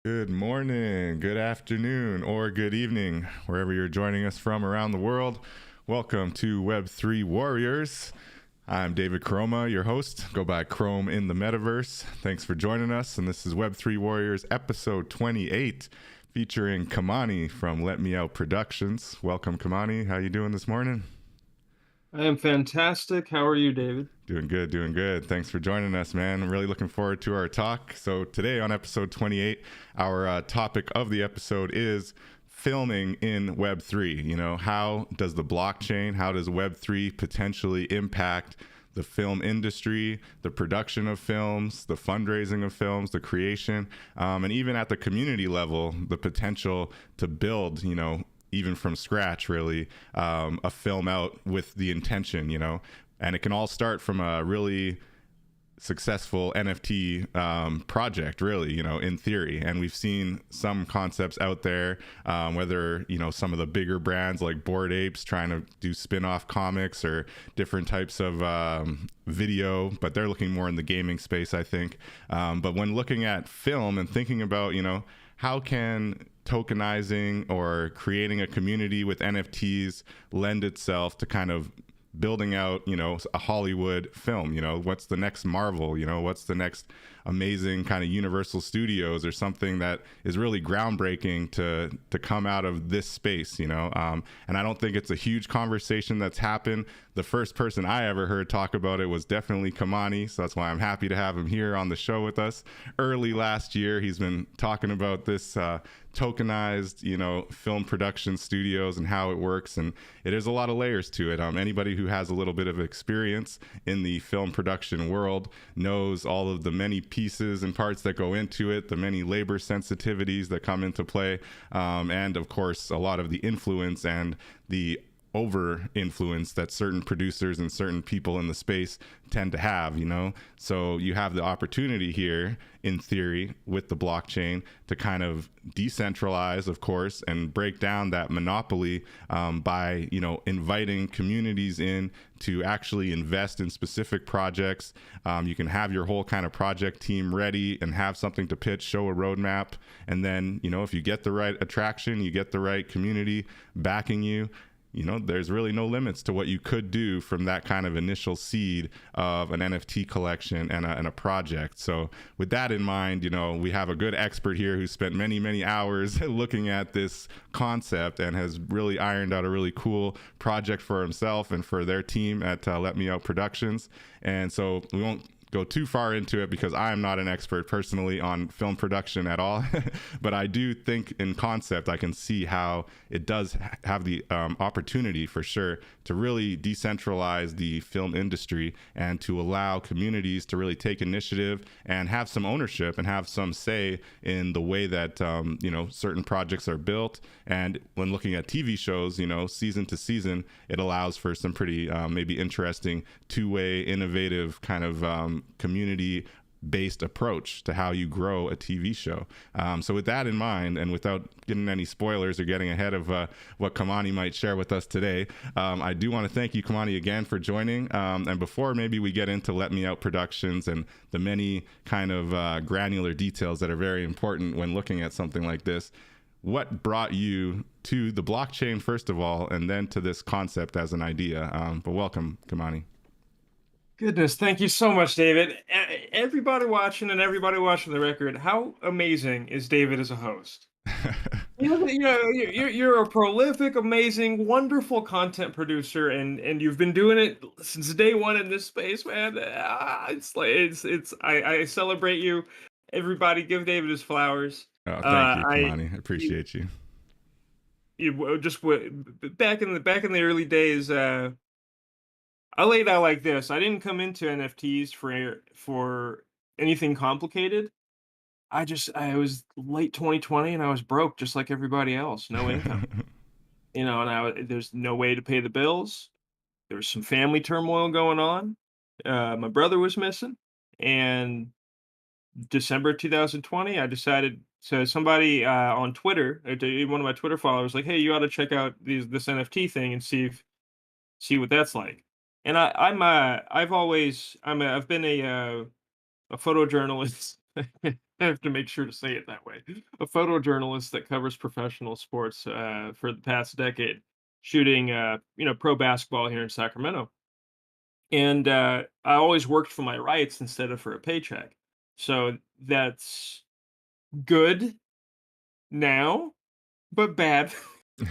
Good morning, good afternoon, or good evening, wherever you're joining us from around the world. Welcome to Web3 Warriors. I'm David Chroma, your host. Go by Chrome in the Metaverse. Thanks for joining us. And this is Web3 Warriors Episode 28, featuring Kimani from Let Me Out Productions. Welcome, Kimani. How you doing this morning? I am fantastic. How are you, David? Doing good, doing good. Thanks for joining us, man. I'm really looking forward to our talk. So today on episode 28, our topic of the episode is filming in Web3. You know, how does the blockchain, how does Web3 potentially impact the film industry, the production of films, the fundraising of films, the creation, and even at the community level, the potential to build, you know, even from scratch, really, a film out with the intention, you know, and it can all start from a really successful NFT project, really, you know, in theory. And we've seen some concepts out there, whether, you know, some of the bigger brands like Bored Apes trying to do spin-off comics or different types of video, but they're looking more in the gaming space, I think. But when looking at film and thinking about, you know, how can tokenizing or creating a community with NFTs lend itself to kind of building out, you know, a Hollywood film? You know, what's the next Marvel? You know, what's the next amazing kind of Universal Studios or something that is really groundbreaking to come out of this space, you know? And I don't think it's a huge conversation that's happened. the first person I ever heard talk about it was definitely Kimani. So that's why I'm happy to have him here on the show with us. Early last year, he's been talking about this tokenized, film production studios and how it works. And it is a lot of layers to it. Anybody who has a little bit of experience in the film production world knows all of the many pieces and parts that go into it, the many labor sensitivities that come into play, and of course, a lot of the influence and the over influence that certain producers and certain people in the space tend to have. So you have the opportunity here, in theory, with the blockchain to kind of decentralize, of course, and break down that monopoly by inviting communities in to actually invest in specific projects. You can have your whole kind of project team ready and have something to pitch, show a roadmap, and then if you get the right attraction, you get the right community backing you, there's really no limits to what you could do from that kind of initial seed of an NFT collection and a project. So with that in mind, we have a good expert here who spent many, many hours looking at this concept and has really ironed out a really cool project for himself and for their team at Let Me Out Productions. And so we won't go too far into it because I am not an expert personally on film production at all. But I do think in concept, I can see how it does have the opportunity for sure to really decentralize the film industry and to allow communities to really take initiative and have some ownership and have some say in the way that, certain projects are built. And when looking at TV shows, season to season, it allows for some pretty maybe interesting two-way innovative kind of community based approach to how you grow a TV show. So with that in mind, and without getting any spoilers or getting ahead of what Kimani might share with us today, I do want to thank you, Kimani, again for joining. And before maybe we get into Let Me Out Productions and the many kind of granular details that are very important when looking at something like this, what brought you to the blockchain, first of all, and then to this concept as an idea? But welcome, Kimani. Goodness, thank you so much, David. Everybody watching and everybody watching the record, how amazing is David as a host? You're a prolific, amazing, wonderful content producer, and you've been doing it since day one in this space, man. It's like I celebrate you. Everybody, give David his flowers. Oh, thank you, I Kimani. I appreciate you. back in the early days. I laid out like this. I didn't come into NFTs for anything complicated. I was late 2020 and I was broke just like everybody else, no income. And there's no way to pay the bills. There was some family turmoil going on. My brother was missing, and December 2020, I decided. So somebody on Twitter, one of my Twitter followers, like, "Hey, you ought to check out this NFT thing and see what that's like." And I've been a photojournalist. I have to make sure to say it that way. A photojournalist that covers professional sports for the past decade, shooting pro basketball here in Sacramento. And I always worked for my rights instead of for a paycheck. So that's good now, but bad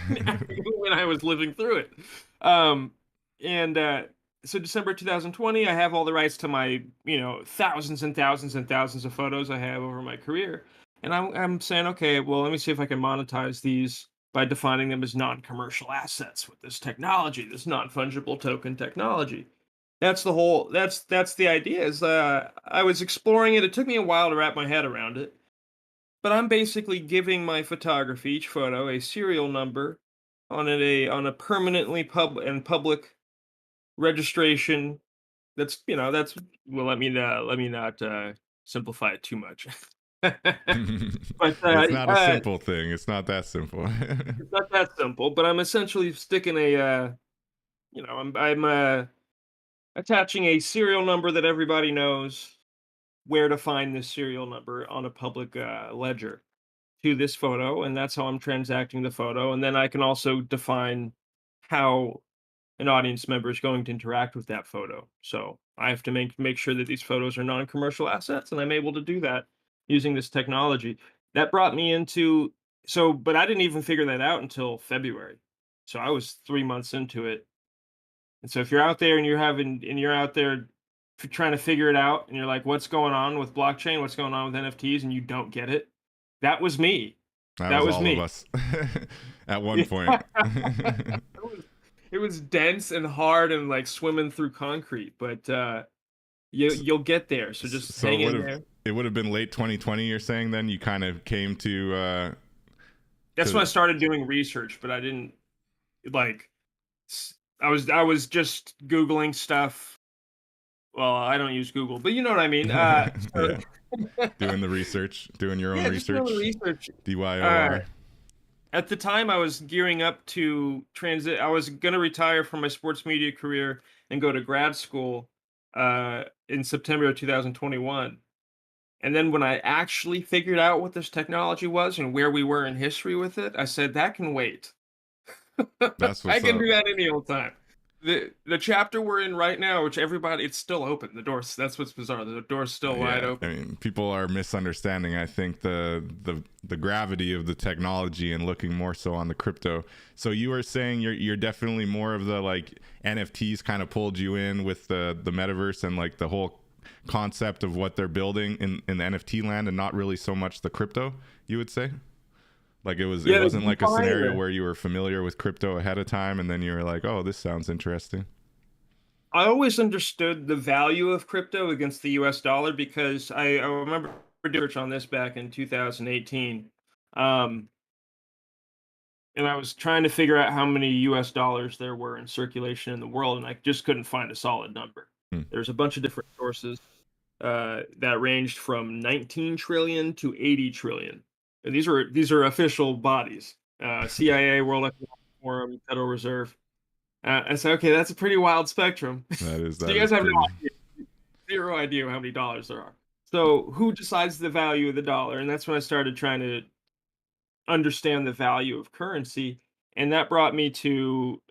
when I was living through it. Um, and so December 2020, I have all the rights to my, thousands and thousands and thousands of photos I have over my career. And I'm saying, okay, well, let me see if I can monetize these by defining them as non-commercial assets with this technology, this non-fungible token technology. That's the idea is I was exploring it. It took me a while to wrap my head around it. But I'm basically giving my photography, each photo, a serial number on a permanently public registration. That's well. Let me not simplify it too much. But It's not a simple thing. It's not that simple. it's not that simple. But I'm essentially sticking I'm attaching a serial number that everybody knows where to find this serial number on a public ledger to this photo, and that's how I'm transacting the photo. And then I can also define how an audience member is going to interact with that photo. So I have to make sure that these photos are non-commercial assets, and I'm able to do that using this technology. That brought me into but I didn't even figure that out until February. So I was 3 months into it, And so if you're out there and you're out there trying to figure it out, and you're like, what's going on with blockchain? What's going on with NFTs? And you don't get it. That was me. That That was was all of me. us at one Yeah. point. It was dense and hard and like swimming through concrete, but you'll get there. So just So hang in there. it would have been late 2020. You're saying then you kind of came That's when I to started doing research, but I didn't like. I was just googling stuff. Well, I don't use Google, but you know what I mean. So yeah, doing the research, doing your own yeah, just doing the research, research. Uh, DYOR. at the time, I was gearing up to transit. I was going to retire from my sports media career and go to grad school in September of 2021. And then when I actually figured out what this technology was and where we were in history with it, I said that can wait. That's I what's can up. do that any old time. The chapter we're in right now, which everybody, it's still open. The doors. That's what's bizarre. The door's still wide Yeah, I open. mean, people are misunderstanding. I think the gravity of the technology and looking more so on the crypto. So you were saying you're definitely more of the like NFTs kind of pulled you in with the metaverse and like the whole concept of what they're building in the NFT land, and not really so much the crypto. You would say like it Yeah, the wasn't like a DeFi and scenario the where you were familiar with crypto ahead of time and then you were like, oh, this sounds interesting. I always understood the value of crypto against the US dollar because I remember research on this back in 2018. Um, and I was trying to figure out how many US dollars there were in circulation in the world, and I just couldn't find a solid number. Hmm. There's a bunch of different sources that ranged from 19 trillion to 80 trillion. And these are official bodies: CIA, World Economic Forum, Federal Reserve. I said, okay, that's a pretty wild spectrum. So That you is guys have no pretty. idea, zero idea how many dollars there are. So who decides the value of the dollar? And that's when I started trying to understand the value of currency, and that brought me to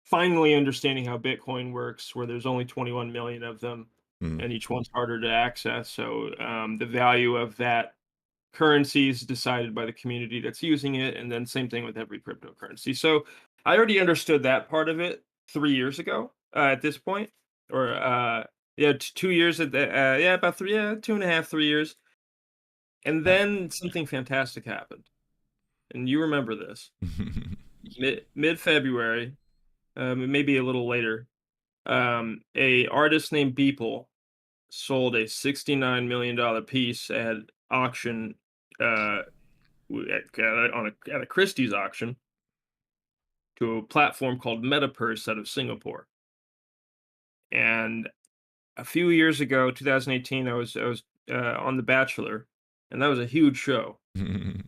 finally understanding how Bitcoin works, where there's only 21 million of them, Hmm. and each one's harder to access. So the value of that currency is decided by the community that's using it, and then same thing with every cryptocurrency. So I already understood that part of it 3 years ago at this point, or yeah, 2 years at the yeah, about three, yeah, 2.5, 3 years, and then something fantastic happened, and you remember this mid February, maybe a little later. A artist named Beeple sold a $69 million piece at auction, uh, at a Christie's auction to a platform called MetaPurse out of Singapore. And a few years ago, 2018, I was on The Bachelor, and that was a huge show. You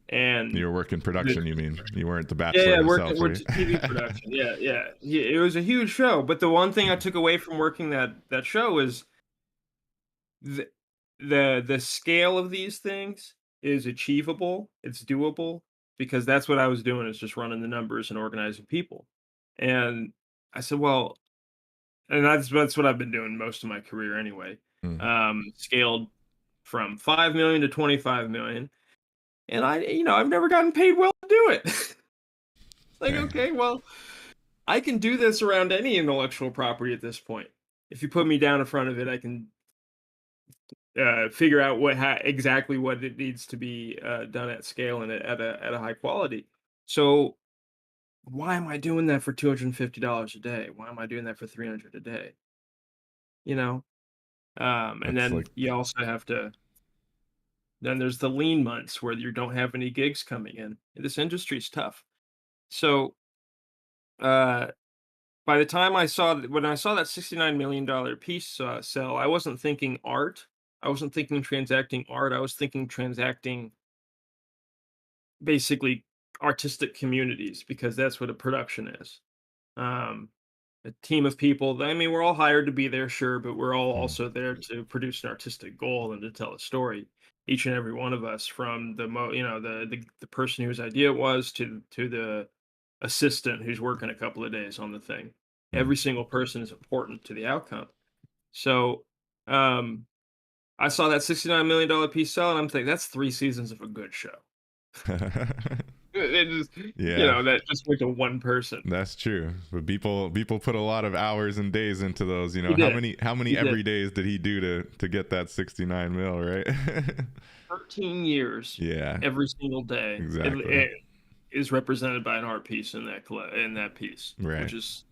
And were working the, production, you mean? You weren't the yeah, bachelor working himself, were you? TV production. Yeah, yeah, yeah. It was a huge show. But the one thing I took away from working that show is the the scale of these things is achievable, it's doable, because that's what I was doing, is just running the numbers and organizing people. And I said, well, and that's what I've been doing most of my career anyway. Mm. Scaled from 5 million to 25 million, and I've never gotten paid well to do it. It's like, Dang. okay, well, I can do this around any intellectual property at this point. If you put me down in front of it, I can figure out exactly what it needs to be done at scale and at a high quality. So why am I doing that for $250 a day? Why am I doing that for 300 a day? You know, and That's then like you also have to. Then there's the lean months where you don't have any gigs coming in. This industry's tough. So uh, by the time when I saw that $69 million piece sell, I wasn't thinking art. I wasn't thinking transacting art. I was thinking transacting basically artistic communities, because that's what a production is. Um, a team of people. I mean, we're all hired to be there, sure, but we're all mm, also there to produce an artistic goal and to tell a story. Each and every one of us, from the person whose idea it was to the assistant who's working a couple of days on the thing. mm. Every single person is important to the outcome. So um, I saw that $69 million piece sell, and I'm thinking that's 3 seasons of a good show. It just, Yeah, that just went to one person. that's true. But people put a lot of hours and days into those. He How did. many He did. every days did he do to get that 69 mil, right? 13 years, Yeah, every single day. exactly. It is represented by an art piece in that piece, Right. which is,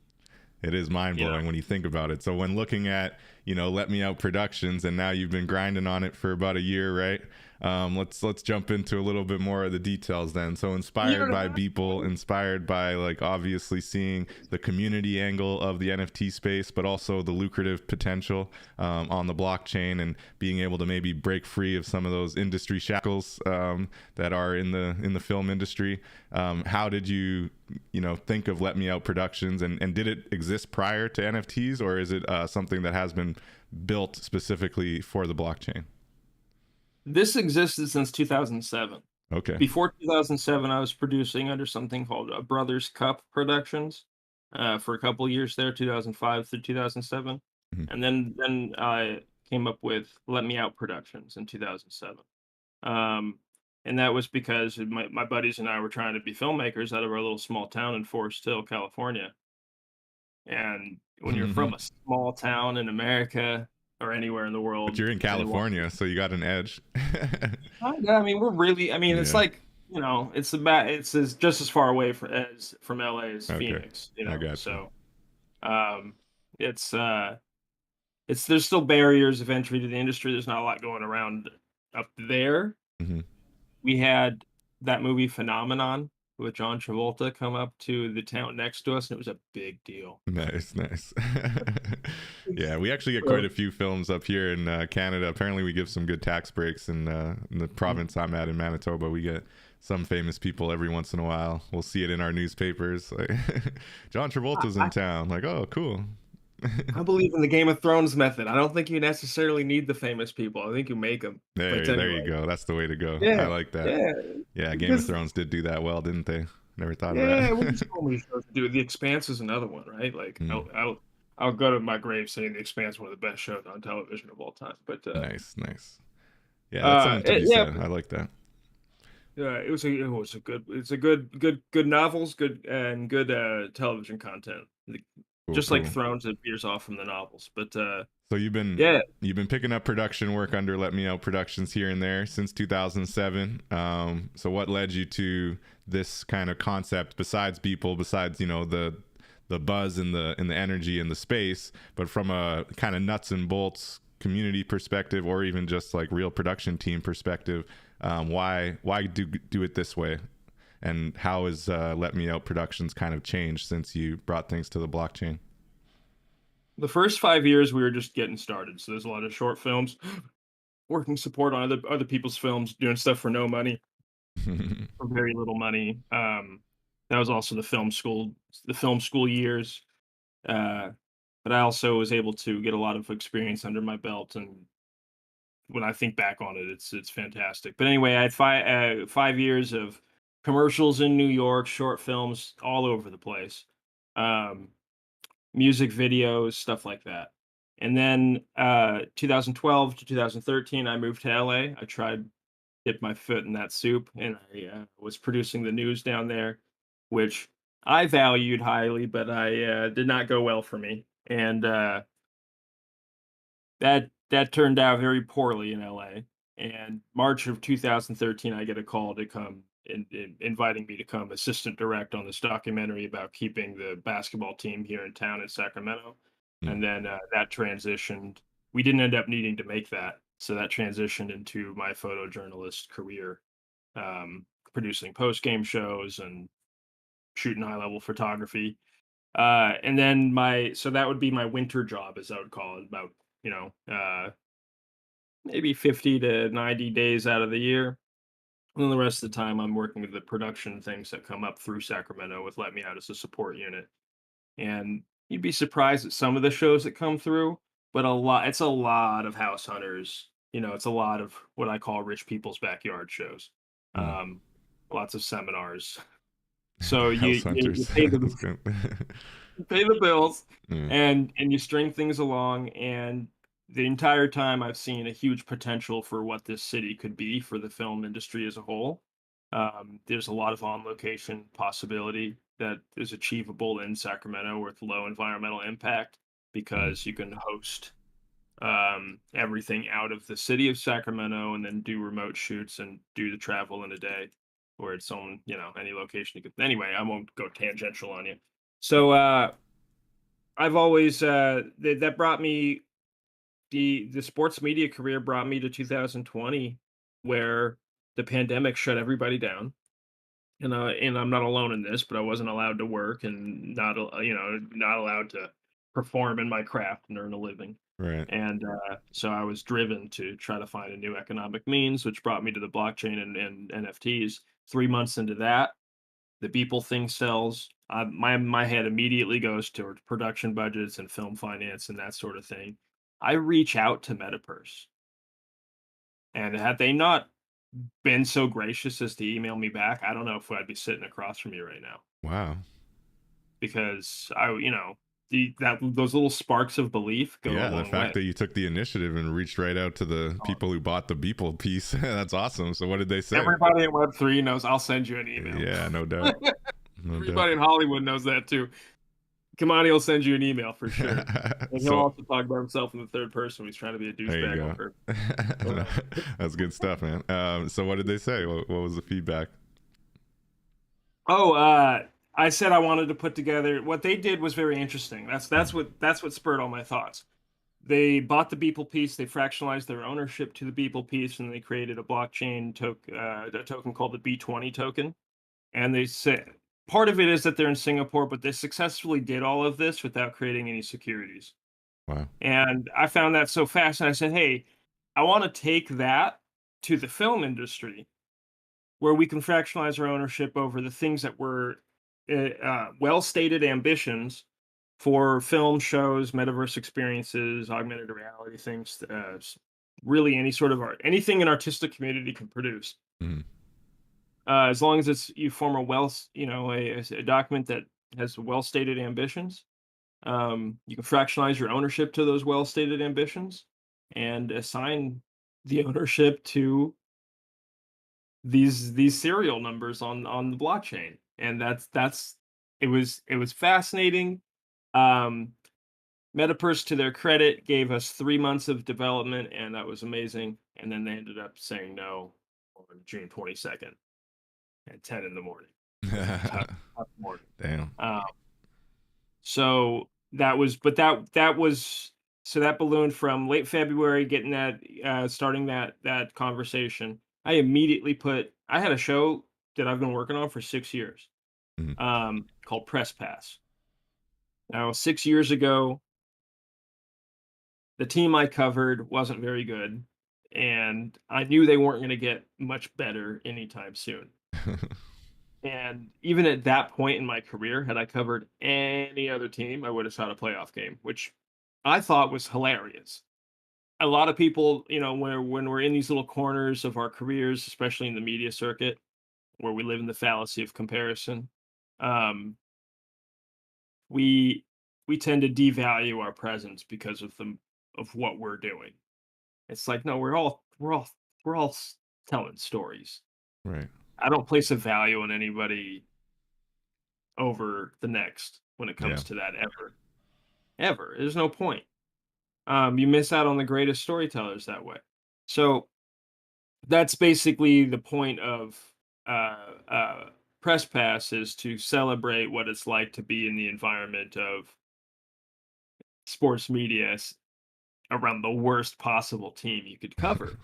It is mind you know, blowing when you think about it. So when looking at, Let Me Out Productions, and now you've been grinding on it for about a year, right? Let's jump into a little bit more of the details then. So year inspired and a by half. people, inspired by like obviously seeing the community angle of the NFT space, but also the lucrative potential on the blockchain and being able to maybe break free of some of those industry shackles that are in the film industry. How did you think of Let Me Out Productions, and did it exist prior to NFTs, or is it something that has been built specifically for the blockchain? This existed since 2007. Okay. Before 2007, I was producing under something called Brothers Cup Productions for a couple years there, 2005 through 2007. Mhm. And then I came up with Let Me Out Productions in 2007. Um, and that was because my buddies and I were trying to be filmmakers out of our little small town in Forest Hill, California. And when you're from a small town in America or anywhere in the But world, you're in and you want, California, so you got an edge. yeah, I mean, we're really, I mean, it's Yeah. like, it's just as far away from LA as Okay. Phoenix, I got you. so um, it's there's still barriers of entry to the industry. There's not a lot going around up there. Hmm. We had that movie Phenomenon with John Travolta come up to the town next to us, and it was a big deal. Nice, nice. Yeah, we actually get quite So, a few films up here in Canada. Apparently, we give some good tax breaks in the province I'm at in Manitoba. We get some famous people every once in a while. We'll see it in our newspapers. Like, John Travolta's in I, town. Like, oh, cool. I believe in the Game of Thrones method. I don't think you necessarily need the famous people. I think you make them. But There you anyway, go. That's the way to go. I yeah, like that. yeah, Yeah, Game of because Thrones did do that well, didn't they? Never thought of yeah, what are that. so many shows to do? The Expanse is another one, right? Like Mm, I'll go to my grave saying The Expanse is one of the best shows on television of all time. But nice, nice. Yeah, that's something to be yeah, said. I like that. yeah, it was a good novels, good television content. Cool, Just like cool. Thrones, it veers off from the novels. But So yeah, you've been picking up production work under Let Me Out Productions here and there since 2007. So what led you to this kind of concept besides people, besides the buzz and the energy and the space, but from a kind of nuts and bolts community perspective, or even just like real production team perspective, why do it this way? And how has Let Me Out Productions kind of changed since you brought things to the blockchain? the first 5 years we were just getting started. So there's a lot of short films, working support on other people's films, doing stuff for no money, for very little money. That was also the film school years. Uh, but I also was able to get a lot of experience under my belt, and when I think back on it, it's fantastic. But anyway, I had 5 years of commercials in New York, short films all over the place, um, music videos, stuff like that. And then 2012 to 2013, I moved to LA. I tried dip my foot in that soup, and I was producing the news down there, which I valued highly, but I did not go well for me, and that turned out very poorly in LA. And March of 2013, I get a call to come inviting me to come assistant direct on this documentary about keeping the basketball team here in town in Sacramento. Mm, And then that transitioned. We didn't end up needing to make that, so that transitioned into my photojournalist career, um, producing post game shows and shooting high level photography. And then so that would be my winter job, as I would call it, about you know uh, maybe 50 to 90 days out of the year. And then the rest of the time, I'm working with the production things that come up through Sacramento with Let Me Out as a support unit. And you'd be surprised at some of the shows that come through, but it's a lot of house hunters. It's a lot of what I call rich people's backyard shows. mm. Um, Lots of seminars. So House you hunters. pay That's the good. pay the bills, Mm, and you string things along, and the entire time I've seen a huge potential for what this city could be for the film industry as a whole. There's a lot of on location possibility that is achievable in Sacramento with low environmental impact Mm. because you can host everything out of the city of Sacramento and then do remote shoots and do the travel in a day, or it's on, any location you could. Anyway, I won't go tangential on you. So I've always that brought me the sports media career brought me to 2020, where the pandemic shut everybody down. And I'm not alone in this, but I wasn't allowed to work and not allowed to perform in my craft and earn a living. Right. And so I was driven to try to find a new economic means, which brought me to the blockchain and NFTs. 3 months into that, the Beeple thing sells. My head immediately goes towards production budgets and film finance and that sort of thing. I reach out to Metapurse, and had they not been so gracious as to email me back, I don't know if I'd be sitting across from you right now, Wow. because those little sparks of belief go a Yeah, the long fact way. that you took the initiative and reached right out to the people who bought the Beeple piece, that's awesome. So what did they say? Everybody in Web3 knows I'll send you an email. Yeah, no doubt. No doubt. Everybody in Hollywood knows that too. Kimani will send you an email for sure. And he'll So also talk about himself in the third person when he's trying to be a there you douchebag go. over. No, that's good stuff, man. So what did they say? What was the feedback? Oh, I said I wanted to put together what they did was very interesting. That's what spurred all my thoughts. They bought the Beeple piece, they fractionalized their ownership to the Beeple piece, and they created a token called the B20 token. And they said part of it is that they're in Singapore, but they successfully did all of this without creating any securities. Wow. And I found that so fascinating. I said, hey, I want to take that to the film industry where we can fractionalize our ownership over the things that were well stated ambitions for film shows, metaverse experiences, augmented reality things, really any sort of art, anything an artistic community can produce. Mhm. As long as you form a document that has well stated ambitions, you can fractionalize your ownership to those well stated ambitions and assign the ownership to these serial numbers on the blockchain. And that's it was fascinating. um Metapurse, to their credit, gave us 3 months of development, and that was amazing. And then they ended up saying no on June 22nd at 10 in the morning. It was a tough morning. Damn. um so that was but that was so that ballooned from late February, getting that starting that conversation. I had a show that I've been working on for 6 years, Mhm. called Press Pass. Now, 6 years ago, the team I covered wasn't very good, and I knew they weren't going to get much better anytime soon. And even at that point in my career, had I covered any other team, I would have shot a playoff game, which I thought was hilarious. A lot of people, when we're in these little corners of our careers, especially in the media circuit, where we live in the fallacy of comparison, um, we we tend to devalue our presence because of what we're doing. It's like, no, we're all telling stories. Right. I don't place a value on anybody over the next when it Yeah. comes to that, ever. Ever. There's no point. You miss out on the greatest storytellers that way. So that's basically the point of Press Pass, is to celebrate what it's like to be in the environment of sports media around the worst possible team you could cover.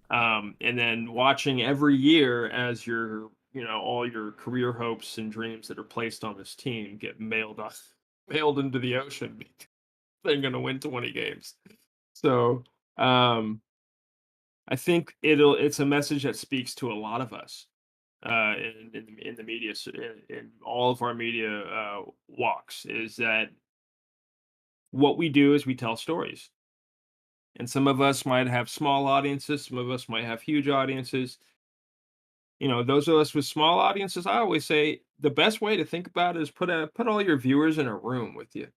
And then watching every year as all your career hopes and dreams that are placed on this team get mailed into the ocean because they're going to win 20 games. So um, I think it's a message that speaks to a lot of us in the media, in all of our media walks, is that what we do is we tell stories. And some of us might have small audiences, some of us might have huge audiences. Those of us with small audiences, I always say the best way to think about it is put all your viewers in a room with you,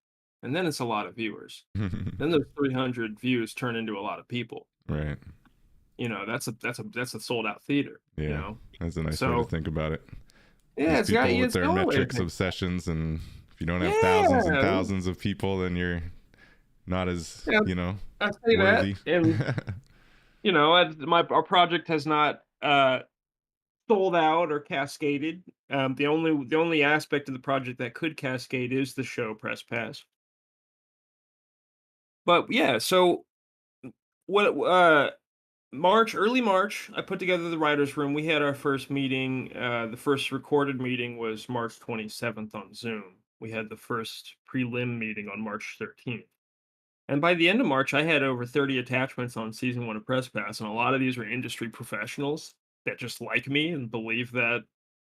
and then it's a lot of viewers. Then those 300 views turn into a lot of people. Right. that's a sold out theater, you Yeah, know. that's a nice way to So think about it. yeah, These it's got people with it's the their only way to metrics think of about sessions, and if you don't it. have thousands and Yeah, thousands of people, then you're not as, yeah, I say that, worthy. and our project has not sold out or cascaded. The only aspect of the project that could cascade is the show press pass. But yeah, so what early March, I put together the writers room. We had our first meeting. The first recorded meeting was March 27th on Zoom. We had the first prelim meeting on March 13th. And by the end of March, I had over 30 attachments on season one of Press Pass, and a lot of these were industry professionals that just like me and believe that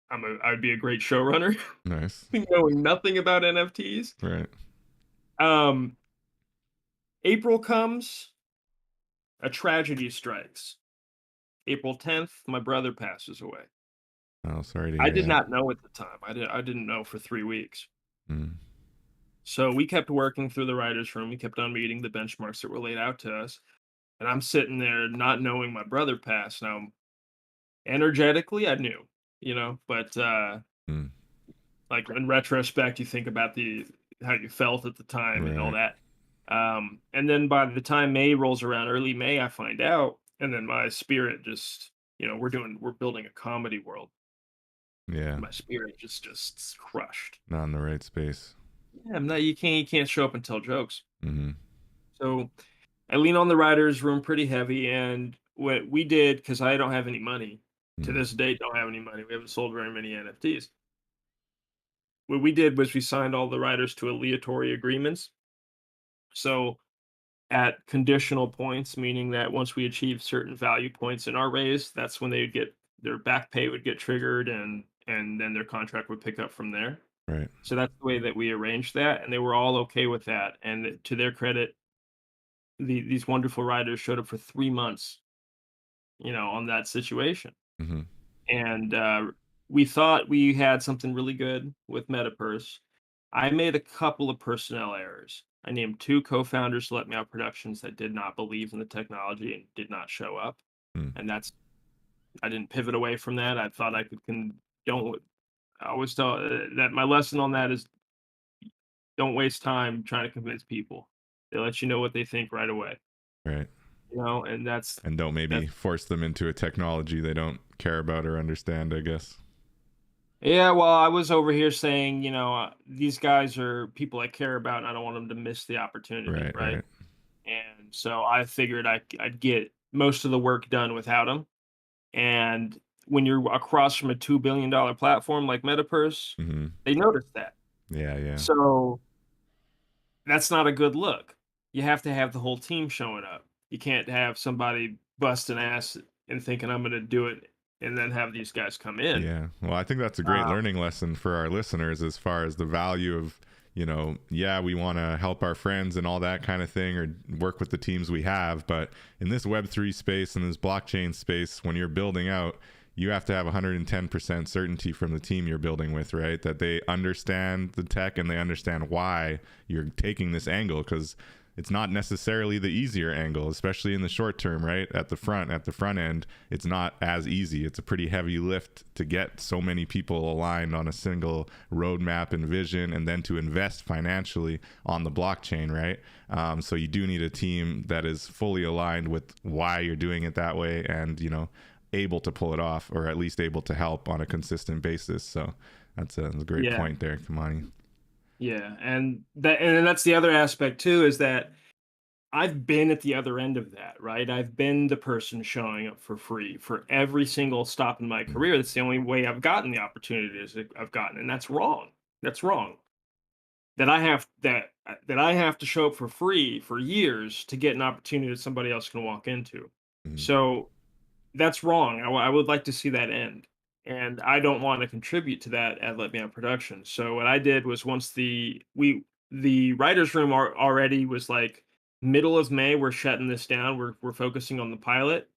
I'd be a great showrunner, Nice. knowing nothing about NFTs. Right. Um, April comes, a tragedy strikes. April 10th, my brother passes away. Oh, sorry to I hear did that. not know at the time. I didn't know for 3 weeks. Mm. So we kept working through the writers' room. We kept on meeting the benchmarks that were laid out to us. And I'm sitting there not knowing my brother passed. Now, energetically, I knew, but Mm. like in retrospect, you think about the how you felt at the time and all Right. that. And then by the time May rolls around, early May, I find out, and then my spirit just, we're building a comedy world. Yeah. My spirit just crushed. Not in the right space. Yeah, I'm not. You can't show up and tell jokes. Mm-hmm. So I lean on the writers' room pretty heavy, and what we did, because I don't have any money to Mm. this date, don't have any money. We haven't sold very many NFTs. What we did was we signed all the writers to aleatory agreements. So at conditional points, meaning that once we achieve certain value points in our raise, that's when they would get their back pay would get triggered, and then their contract would pick up from there. Right. So that's the way that we arranged that, and they were all okay with that. And to their credit, these wonderful writers showed up for 3 months, on that situation. Mm-hmm. And we thought we had something really good with MetaPurse. I made a couple of personnel errors. I named two co-founders to Let Me Out Productions that did not believe in the technology and did not show up. Mm. And I didn't pivot away from that. I thought I could don't. I always tell that my lesson on that is don't waste time trying to convince people. They let you know what they think right away. Right. And And don't maybe that's force them into a technology they don't care about or understand, I guess. yeah. Well, I was over here saying, these guys are people I care about, and I don't want them to miss the opportunity, Right. right? Right. And so I figured I'd get most of the work done without them. And when you're across from a $2 billion platform like MetaPurse, Mm-hmm. they notice that. Yeah. Yeah. So that's not a good look. You have to have the whole team showing up. You can't have somebody busting ass and thinking I'm going to do it, and then have these guys come in. Yeah. Well, I think that's a great Uh, learning lesson for our listeners as far as the value of, yeah, we want to help our friends and all that kind of thing or work with the teams we have. But in this Web3 space and this blockchain space, when you're building out, you have to have 110% certainty from the team you're building with, right? That they understand the tech and they understand why you're taking this angle, because it's not necessarily the easier angle, especially in the short term, right? At the front end, it's not as easy. It's a pretty heavy lift to get so many people aligned on a single roadmap and vision, and then to invest financially on the blockchain, right? So you do need a team that is fully aligned with why you're doing it that way, and able to pull it off, or at least able to help on a consistent basis. So that's a great yeah, point there, Kimani. yeah, and that's the other aspect too, is that I've been at the other end of that, right? I've been the person showing up for free for every single stop in my Mm. career. That's the only way I've gotten the opportunities that I've gotten, and that's wrong. That's wrong. That I have to show up for free for years to get an opportunity that somebody else can walk into. Mm. So that's wrong. I would like to see that end, and I don't want to contribute to that at Let Me Out Productions. So what I did was, once the writers' room already was like middle of May, we're shutting this down. We're focusing on the pilot.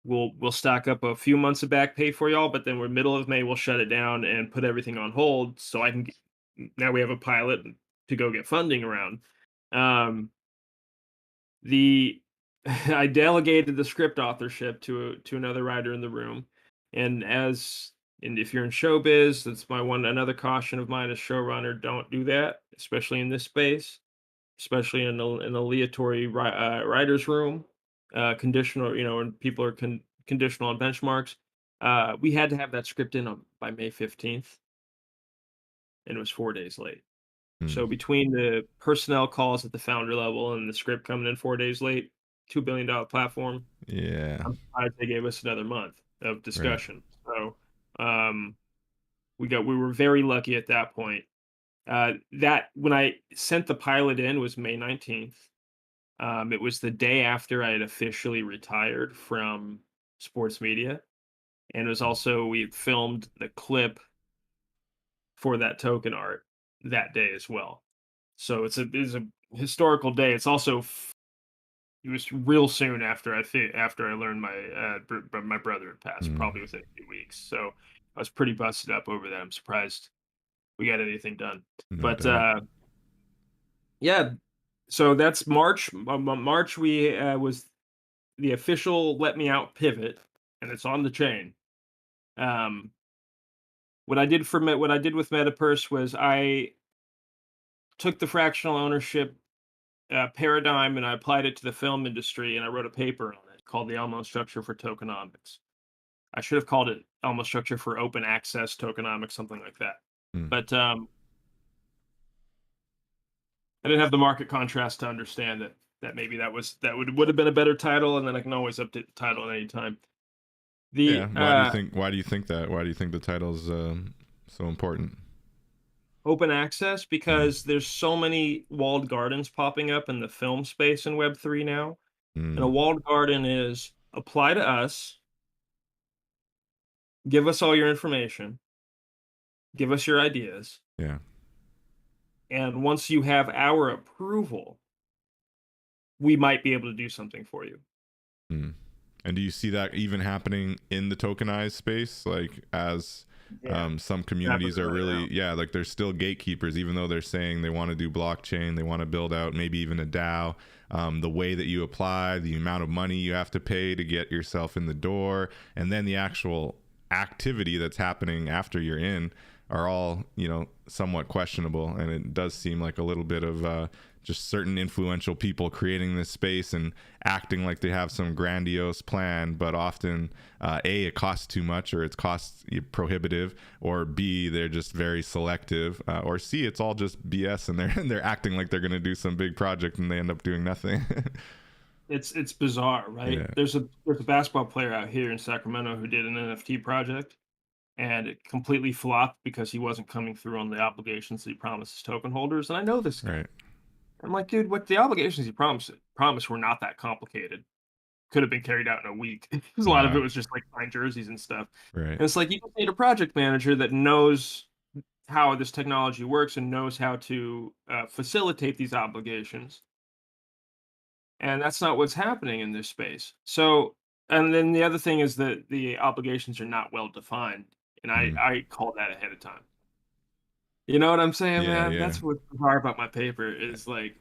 We'll stack up a few months of back pay for y'all, but then we're middle of May. We'll shut it down and put everything on hold so I can. Now we have a pilot to go get funding around. Um, the I delegated the script authorship to another writer in the room, and if you're in showbiz, that's my one another caution of mine as showrunner: don't do that, especially in this space, especially in an aleatory writers room, conditional, when people are conditional on benchmarks. We had to have that script in by May 15th, and it was 4 days late. Mm, So between the personnel calls at the founder level and the script coming in 4 days late, $2 billion platform, yeah. I'm surprised they gave us another month of Right. discussion. So, um, we were very lucky at that point. That when I sent the pilot in was May 19th. It was the day after I had officially retired from sports media, and it was also we had filmed the clip for that token art that day as well. So it's a historical day. It's also it was real soon after after I learned my brother had passed, Mm, probably within a few weeks. So I was pretty busted up over that. I'm surprised we got anything done. no But doubt. yeah, so that's March. March we was the official let me out pivot, and it's on the chain. Um, what I did with MetaPurse was I took the fractional ownership paradigm and I applied it to the film industry, and I wrote a paper on it called the Elmo Structure for Tokenomics. I should have called it Elmo Structure for Open Access Tokenomics, something like that. Mm, But I didn't have the market contrast to understand that maybe that would have been a better title, and then I can always update the title at any time. yeah. The Why do you think that? Why do you think the title's so important? Open access, Mm, because there's so many walled gardens popping up in the film space in Web3 now. And a mm, walled garden is apply to us, give us all your information, give us your ideas, yeah. and once you have our approval, we might be able to do something for you. Mm. And do you see that even happening in the tokenized space? Like, as Yeah, some it's happening communities are right now. really, yeah, like they're still gatekeepers, even though they're saying they want to do blockchain, they want to build out maybe even a DAO. The way that you apply, the amount of money you have to pay to get yourself in the door, and then the actual activity that's happening after you're in are all, somewhat questionable. And it does seem like a little bit of just certain influential people creating this space and acting like they have some grandiose plan, but often A, it costs too much, or it's cost prohibitive, or B, they're just very selective, or C, it's all just BS, and they're acting like they're going to do some big project and they end up doing nothing. It's bizarre, right? Yeah. There's a basketball player out here in Sacramento who did an NFT project, and it completely flopped because he wasn't coming through on the obligations that he promised his token holders. And I know this guy. Right. I'm like, dude, what the obligations you promised were not that complicated. Could have been carried out in a week. 'Cause a lot of it Wow. was just like buying jerseys and stuff. Right. And it's like you just need a project manager that knows how this technology works and knows how to facilitate these obligations. And that's not what's happening in this space. So, and then the other thing is that the obligations are not well defined, and Mm. I call that ahead of time. You know what I'm saying, Yeah. man? Yeah. That's what's bizarre about my paper is like,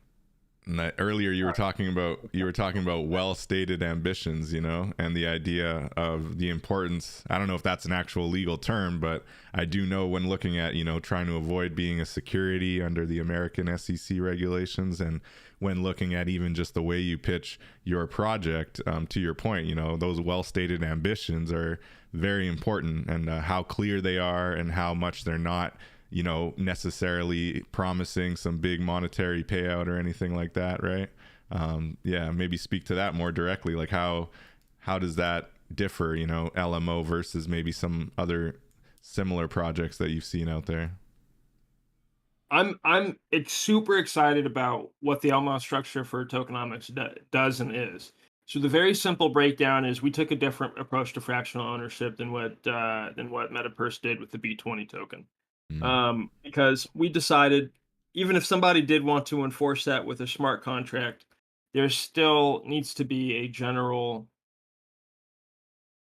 And earlier you were talking about that. well stated ambitions, and the idea of the importance. I don't know if that's an actual legal term, but I do know when looking at trying to avoid being a security under the American SEC regulations, and when looking at even just the way you pitch your project. To your point, those well stated ambitions are very important, and how clear they are, and how much they're not necessarily promising some big monetary payout or anything like that, right? Yeah, maybe speak to that more directly. Like, how does that differ, LMO versus maybe some other similar projects that you've seen out there? Super excited about what the Elmo structure for tokenomics does and is. So the very simple breakdown is we took a different approach to fractional ownership than what MetaPurse did with the B20 token. Mm, Because we decided even if somebody did want to enforce that with a smart contract, there still needs to be a general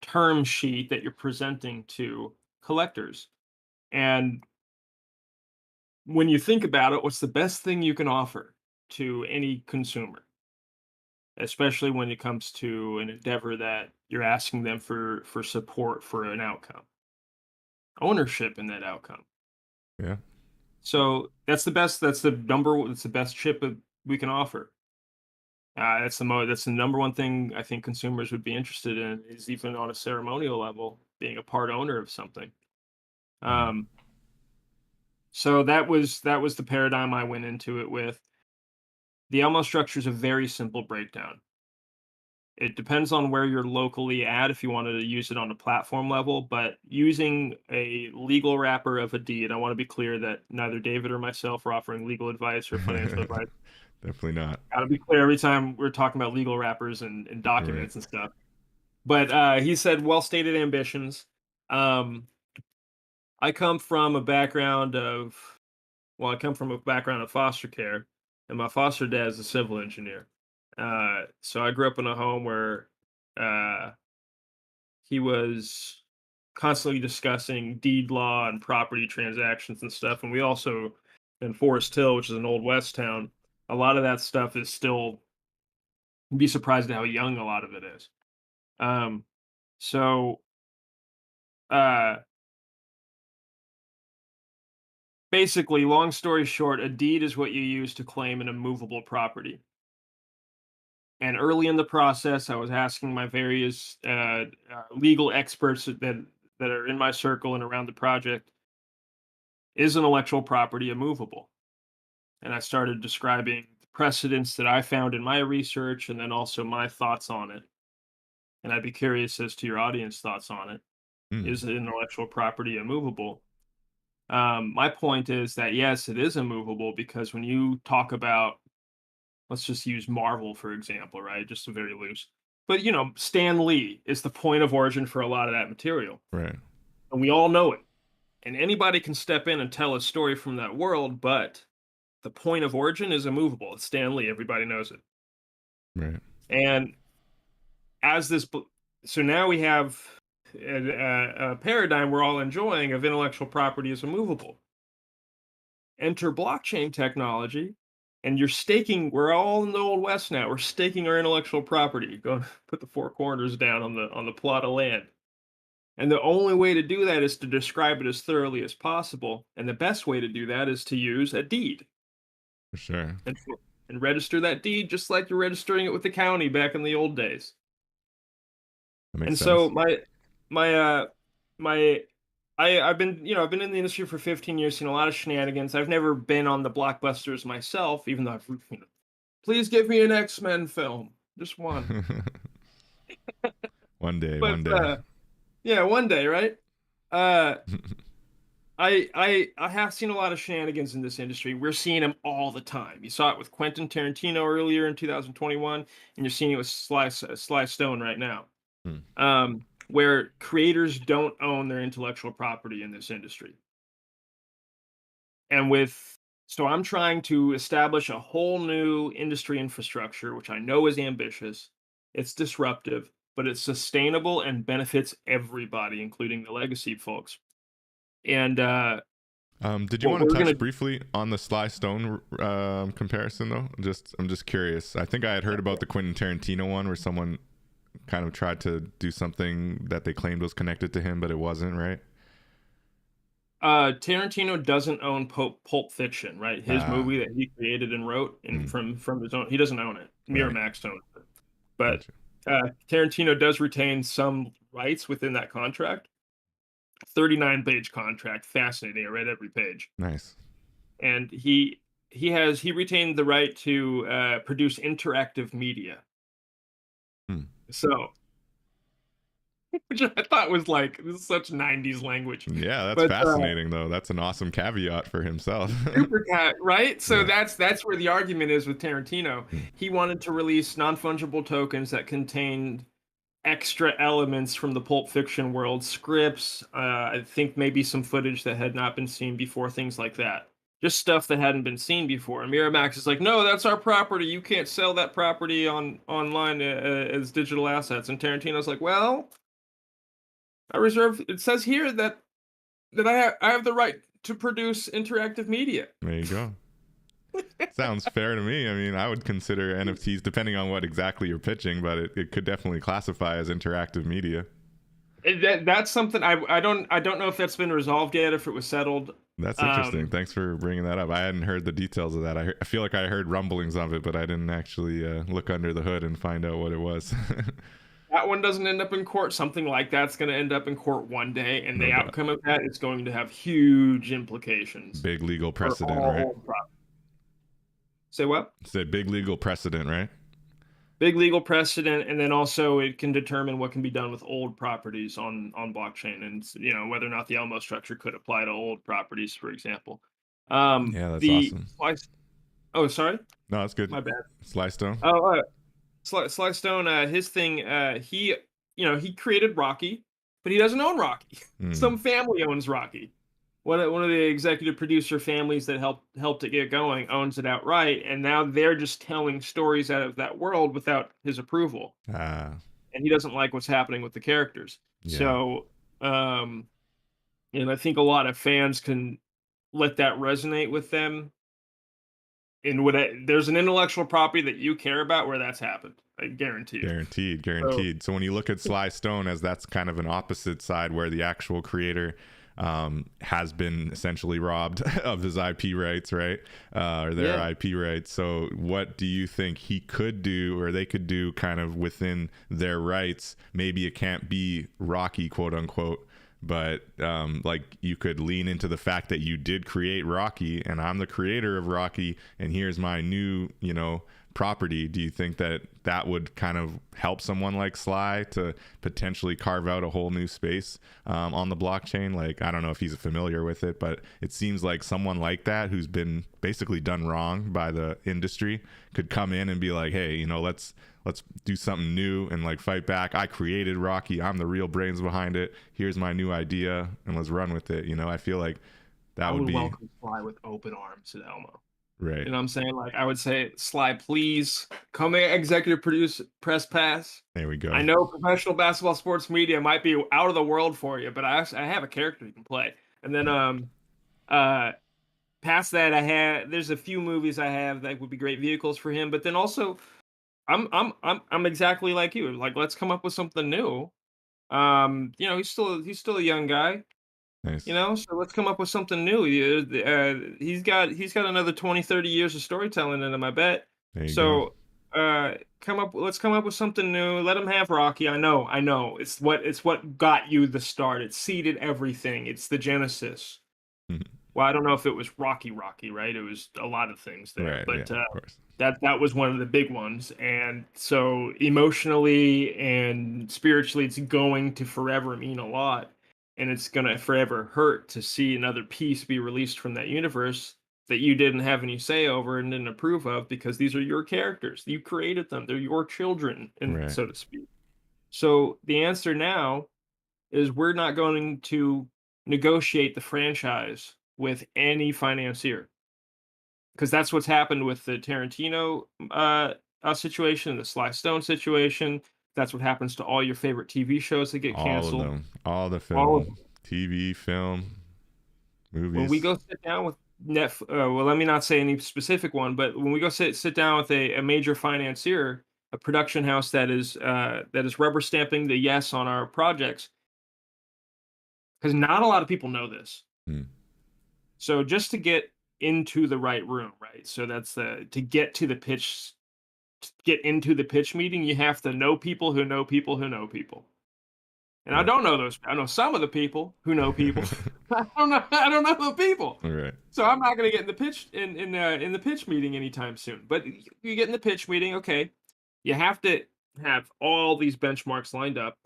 term sheet that you're presenting to collectors. And when you think about it, what's the best thing you can offer to any consumer? especially when it comes to an endeavor that you're asking them for support for an outcome, ownership in that outcome. Yeah. So that's the best. That's the best chip that we can offer. That's the number one thing I think consumers would be interested in, is even on a ceremonial level, being a part owner of something. Right. Um, so that was the paradigm I went into it with. The Elmo structure is a very simple breakdown. It depends on where you're locally at if you wanted to use it on a platform level, but using a legal wrapper of a deed, I want to be clear that neither David or myself are offering legal advice or financial advice. Definitely not. Gotta be clear every time we're talking about legal wrappers and Right. documents and stuff. But he said, well stated ambitions. Um, I come from a background of, I come from a background of foster care, and my foster dad is a civil engineer. So I grew up in a home where uh, he was constantly discussing deed law and property transactions and stuff. And we also, in Forest Hill, which is an old West town, a lot of that stuff is still, you'd be surprised at how young a lot of it is. Um, so uh, basically, long story short, a deed is what you use to claim an immovable property. And early in the process, I was asking my various legal experts that are in my circle and around the project, is intellectual property immovable? And I started describing the precedents that I found in my research and then also my thoughts on it. And I'd be curious as to your audience thoughts on it. Mm. Is intellectual property immovable? My point is that yes, it is immovable, because when you talk about, let's just use Marvel for example, right? Just a very loose. But Stan Lee is the point of origin for a lot of that material, Right. and we all know it. And anybody can step in and tell a story from that world, but the point of origin is immovable. It's Stan Lee. Everybody knows it. Right. And as this, so now we have a paradigm we're all enjoying of intellectual property is immovable. Enter blockchain technology, and you're staking. We're all in the old west now. We're staking our intellectual property. Go put the four corners down on the plot of land. And the only way to do that is to describe it as thoroughly as possible. And the best way to do that is to use a deed For sure. and and register that deed just like you're registering it with the county back in the old days. That makes And so sense. my my I've been in the industry for 15 years, seen a lot of shenanigans. I've never been on the blockbusters myself, even though please give me an X-Men film, just one. One day, But one day. yeah, one day, right? Uh I have seen a lot of shenanigans in this industry. We're seeing them all the time. You saw it with Quentin Tarantino earlier in 2021, and you're seeing it with Sly Stone right now. Hmm. Where creators don't own their intellectual property in this industry. And so I'm trying to establish a whole new industry infrastructure, which I know is ambitious, it's disruptive, but it's sustainable and benefits everybody, including the legacy folks. And Did you what want to we're touch gonna briefly on the Sly Stone comparison though? I'm just curious. I think I had heard about the Quentin Tarantino one where someone kind of tried to do something that they claimed was connected to him, but it wasn't, right? Tarantino doesn't own Pulp Fiction, right? His Ah, movie that he created and wrote, and mm, from his own, he doesn't own it. right. Miramax owns it. But Gotcha. Tarantino does retain some rights within that contract. 39-page contract, fascinating. I read every page, Nice. and he retained the right to produce interactive media. Hmm. So, which I thought was like, this is such '90s language, Yeah, that's but fascinating though. That's an awesome caveat for himself. super cat, right? So Yeah. that's where the argument is with Tarantino. Hmm. He wanted to release non-fungible tokens that contained extra elements from the Pulp Fiction world, scripts, I think maybe some footage that had not been seen before, things like that. Just stuff that hadn't been seen before. And Miramax is like, no, that's our property. You can't sell that property online as digital assets. And Tarantino's like, well, I reserve. It says here that I have the right to produce interactive media. There you go. Sounds fair to me. I mean, I would consider NFTs, depending on what exactly you're pitching, but it could definitely classify as interactive media. That's something I don't know if that's been resolved yet, if it was settled. That's interesting. Um, Thanks for bringing that up. I hadn't heard the details of that. I feel like I heard rumblings of it, but I didn't actually look under the hood and find out what it was. that one doesn't end up in court. Something like that's going to end up in court one day, and No the doubt. outcome of that is going to have huge implications Big legal for precedent, right? all property. Say what? It's a big legal precedent, right? Big legal precedent, and then also it can determine what can be done with old properties on blockchain, and whether or not the Elmo structure could apply to old properties, for example. Yeah, that's The awesome. slice. Oh, sorry, No, that's good. my bad. Sly Stone. Oh, Sly Stone, his thing, he created Rocky, but he doesn't own Rocky. Hmm. Some family owns Rocky. One of the executive producer families that helped it get going owns it outright, and now they're just telling stories out of that world without his approval, Ah, and he doesn't like what's happening with the characters. yeah. So, and I think a lot of fans can let that resonate with them. And there's an intellectual property that you care about where that's happened, I guarantee you. Guaranteed, So guaranteed. So when you look at Sly Stone as that's kind of an opposite side where the actual creator has been essentially robbed of his IP rights, right? Or their yeah, IP rights. So what do you think he could do or they could do kind of within their rights? Maybe it can't be Rocky, quote unquote, but like you could lean into the fact that you did create Rocky and I'm the creator of Rocky and here's my new, property. Do you think that that would kind of help someone like Sly to potentially carve out a whole new space on the blockchain? Like, I don't know if he's familiar with it, but it seems like someone like that who's been basically done wrong by the industry could come in and be like, hey, let's do something new and like fight back. I created Rocky. I'm the real brains behind it. Here's my new idea and let's run with it. I feel like I that would would be welcome Sly with open arms at Elmo. right. You know what I'm saying? Like, I would say, Sly, please come here, executive produce press pass. There we I go. know professional basketball sports media might be out of the world for you, but I have a character you can play. And then uh past that, there's a few movies I have that would be great vehicles for him. But then also, I'm exactly like you. Like, let's come up with something new. He's still a young guy. Nice. So let's come up with something new. He's got another 20, 30 years of storytelling in him, I bet. There you go. So let's come up with something new. Let him have Rocky. I know. It's what got you the start. It seeded everything. It's the genesis. Well, I don't know if it was Rocky, right? It was a lot of things there, Right. Yeah. but Of course. that was one of the big ones. And so emotionally and spiritually, it's going to forever mean a lot, and it's gonna forever hurt to see another piece be released from that universe that you didn't have any say over and didn't approve of, because these are your characters. You created them. They're your children, and Right. so to speak. So the answer now is we're not going to negotiate the franchise with any financier, because that's what's happened with the Tarantino situation, the Sly Stone situation. That's what happens to all your favorite TV shows that get All of canceled. them. All the All of film, TV, film, When we movies. go sit down with well, let me not say any specific one, but when we go sit down with a major financier, a production house that is rubber stamping the yes on our projects, because not a lot of people know this. Hmm. So just to get into the right room, right? So that's the to get to the pitch, to get into the pitch meeting, you have to know people who know people who know people. And I Right. don't know those. I know some of the people who know people. I don't know the people. Right. So I'm not going to get in the pitch in the pitch meeting anytime soon. But you get in the pitch meeting, okay? You have to have all these benchmarks lined up,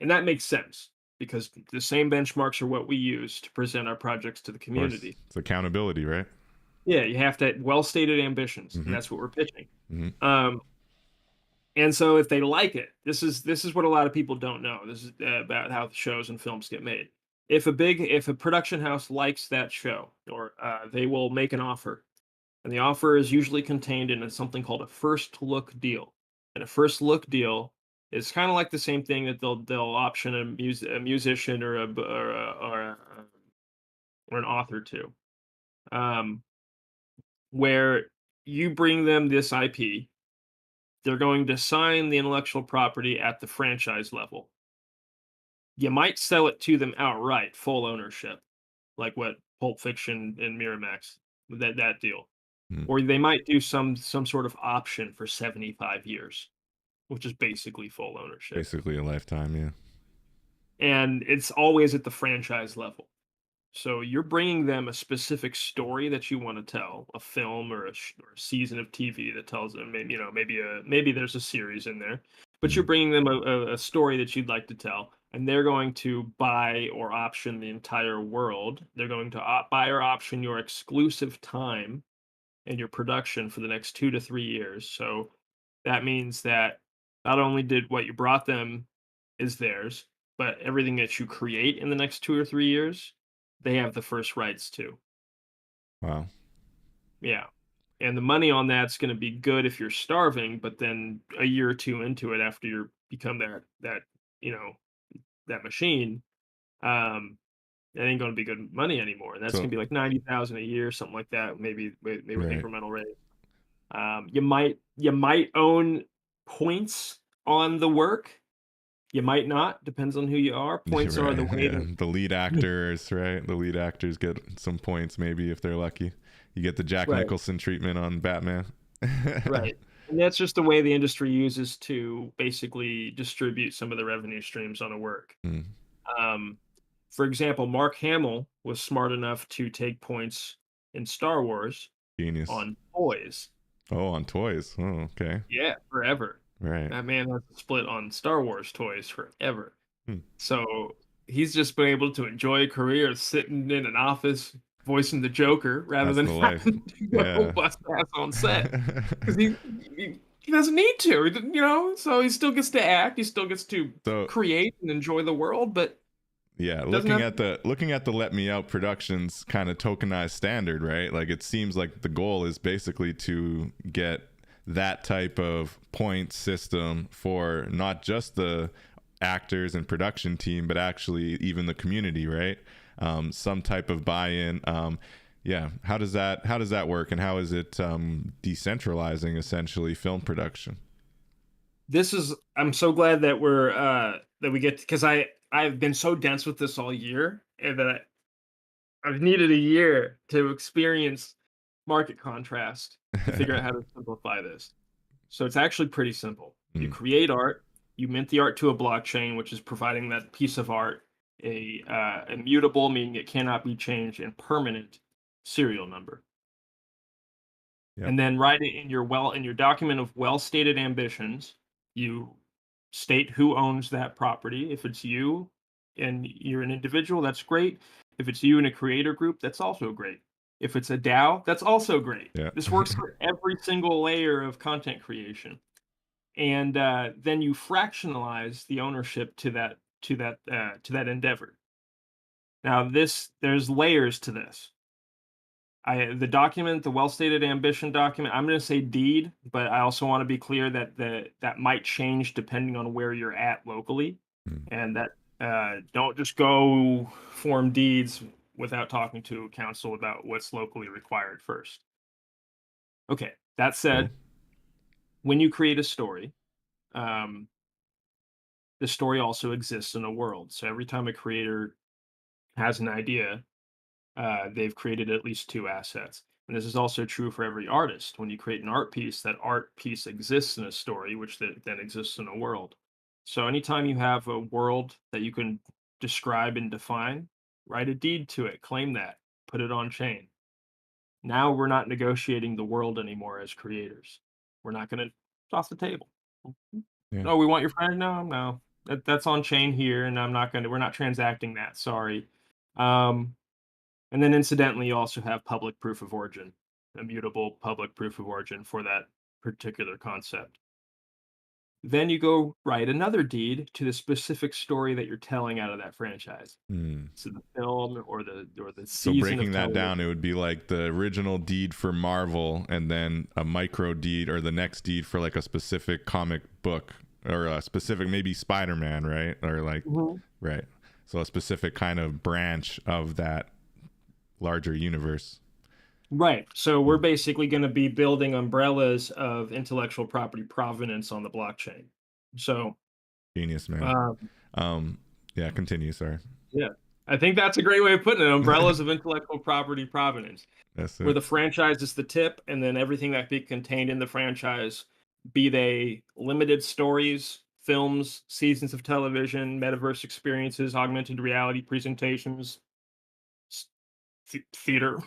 and that makes sense because the same benchmarks are what we use to present our projects to the Of course. community. It's accountability, right? Yeah, you have to have well-stated ambitions, and Mm-hmm. that's what we're pitching. Mm-hmm. Um, and so if they like it, this is what a lot of people don't know. This is about how the shows and films get made. If a production house likes that show, or they will make an offer, and the offer is usually contained in something called a first look deal. And a first look deal is kind of like the same thing that they'll option a musician or or an author to. Um, where you bring them this IP. They're going to sign the intellectual property at the franchise level. You might sell it to them outright, full ownership, like what Pulp Fiction and Miramax, that deal. Mm. Or they might do some sort of option for 75 years, which is basically full ownership. Basically a lifetime, yeah. And it's always at the franchise level. So you're bringing them a specific story that you want to tell, a film or a season of TV that tells them, maybe maybe there's a series in there, but you're Mm. bringing them a story that you'd like to tell, and they're going to buy or option the entire world. They're going to buy or option your exclusive time and your production for the next 2 to 3 years. So that means that not only did what you brought them is theirs, but everything that you create in the next 2 or 3 years, they have the first rights to. Wow. Yeah. And the money on that's going to be good if you're starving, but then a year or two into it, after you become that you know that machine, it ain't going to be good money anymore. And that's So going to be like 90,000 a year, something like that. Maybe with right. incremental rate. You might own points on the work. You might not. Depends on who you are. Points are the Right. way Yeah. that The lead actors, right? The lead actors get some points maybe if they're lucky. You get the Jack right, Nicholson treatment on Batman. right, and that's just the way the industry uses to basically distribute some of the revenue streams on a work. Mm. Um, for example, Mark Hamill was smart enough to take points in Star Wars Genius. on toys. Oh, on toys. Oh, okay. Yeah, forever. Right. That man has a split on Star Wars toys forever. Hmm. So he's just been able to enjoy a career sitting in an office voicing the Joker rather That's than the life. having to go Yeah. bust ass on set because he doesn't need to, So he still gets to act, he still gets to So create and enjoy the world, but yeah, doesn't have. looking at the Let Me Out Productions kind of tokenized standard, right? Like it seems like the goal is basically to get that type of point system for not just the actors and production team, but actually even the community, right? Some type of buy-in. Yeah, how does that work, and how is it decentralizing essentially film production? I'm so glad that we get, because I've been so dense with this all year, and that I've needed a year to experience market contrast to figure out how to simplify this. So it's actually pretty simple. You Mm, create art, you mint the art to a blockchain, which is providing that piece of art a immutable, meaning it cannot be changed, and permanent serial number. yep. And then write it in your document of well stated ambitions. You state who owns that property. If it's you and you're an individual, that's great. If it's you and a creator group, that's also great. If it's a DAO, that's also great. Yeah. This works for every single layer of content creation. And then you fractionalize the ownership to that endeavor. Now, there's layers to this. The document, the well stated ambition document, I'm going to say deed, but I also want to be clear that that might change depending on where you're at locally, Mm, and that don't just go form deeds without talking to council about what's locally required first. Okay, that okay. said, when you create a story, um, the story also exists in a world. So every time a creator has an idea, they've created at least two assets. And this is also true for every artist. When you create an art piece, that art piece exists in a story, which then exists in a world. So anytime you have a world that you can describe and define, write a deed to it, claim that, put it on chain. Now we're not negotiating the world anymore as creators. We're not going to, it's off the table. Yeah. Oh, we want your friend? No, no. That's on chain here, and we're not transacting that. Sorry. Um, and then incidentally, you also have public proof of origin, immutable public proof of origin for that particular concept. Then you go write another deed to the specific story that you're telling out of that franchise. Mm. So the film or the So season of breaking that television. down, it would be like the original deed for Marvel, and then a micro deed or the next deed for like a specific comic book or a specific maybe Spider-Man, right? Or like Mhm. right. So a specific kind of branch of that larger universe. Right. So we're basically going to be building umbrellas of intellectual property provenance on the blockchain. So, Genius, man. um, Um, yeah, continue. Sorry. yeah, I think that's a great way of putting it. Umbrellas of intellectual property provenance, That's where it. the franchise is the tip, and then everything that be contained in the franchise, be they limited stories, films, seasons of television, metaverse experiences, augmented reality presentations, s- theater,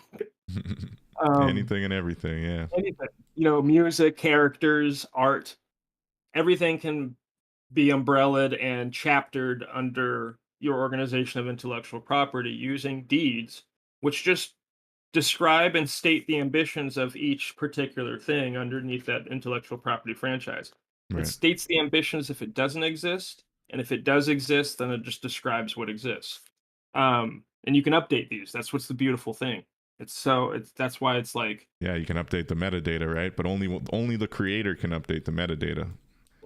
um, Anything and everything. Yeah. anything. Music, characters, art, everything can be umbrellaed and chaptered under your organization of intellectual property using deeds, which just describe and state the ambitions of each particular thing underneath that intellectual property franchise. It Right. states the ambitions if it doesn't exist, and if it does exist, then it just describes what exists. And you can update these. That's what's the beautiful thing. It's that's why it's like Yeah, you can update the metadata, right? But only the creator can update the metadata.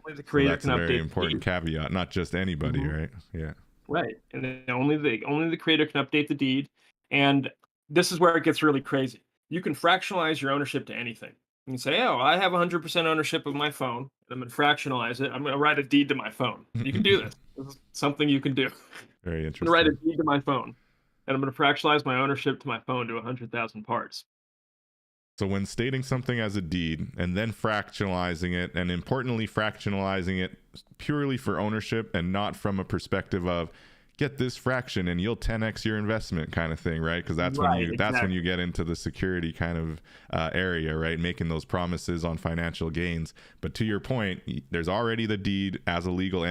only the So creator that's can a very update the important deed. caveat, not just anybody, Mhm. right? Yeah. Right, and then only the creator can update the deed, and this is where it gets really crazy. You can fractionalize your ownership to anything. You can say, "Oh, I have 100% ownership of my phone, and I'm gonna fractionalize it. I'm gonna write a deed to my phone." You can do this. This is something you can do. I'm Very gonna write a interesting. deed to my phone, and I'm gonna fractionalize my ownership to my phone to 100,000 parts. So when stating something as a deed and then fractionalizing it, and importantly fractionalizing it purely for ownership and not from a perspective of get this fraction and you'll 10x your investment kind of thing, right? Because Right, that's when exactly. you get into the security kind of area, right? Making those promises on financial gains. But to your point, there's already the deed as a legal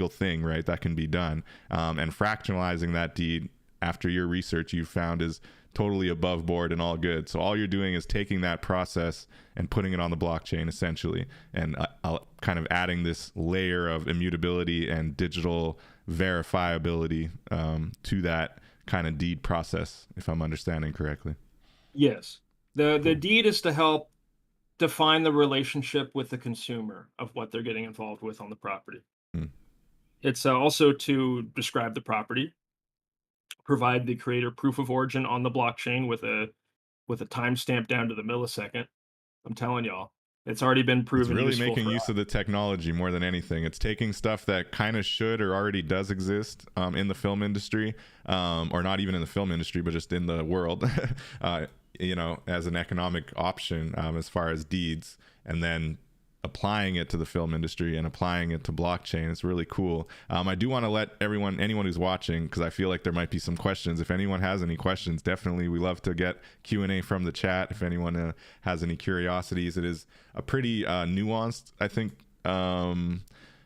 thing, right? That can be done, and fractionalizing that deed after your research you've found is totally above board and all good. So all you're doing is taking that process and putting it on the blockchain essentially, and kind of adding this layer of immutability and digital verifiability to that kind of deed process, if I'm understanding correctly. Yes. The Cool. deed is to help define the relationship with the consumer of what they're getting involved with on the property. Mm. It's also to describe the property, provide the creator proof of origin on the blockchain with a timestamp down to the millisecond. I'm telling y'all, it's already been It's proven really useful making for use of the technology more than anything. It's taking stuff that kind of should or already does exist in the film industry, or not even in the film industry, but just in the world, uh, as an economic option as far as deeds, and then applying it to the film industry and applying it to blockchain. It's really cool. I do want to let anyone who's watching, because I feel like there might be some questions. If anyone has any questions, definitely we love to get Q&A from the chat. If anyone has any curiosities, it is a pretty nuanced, I think,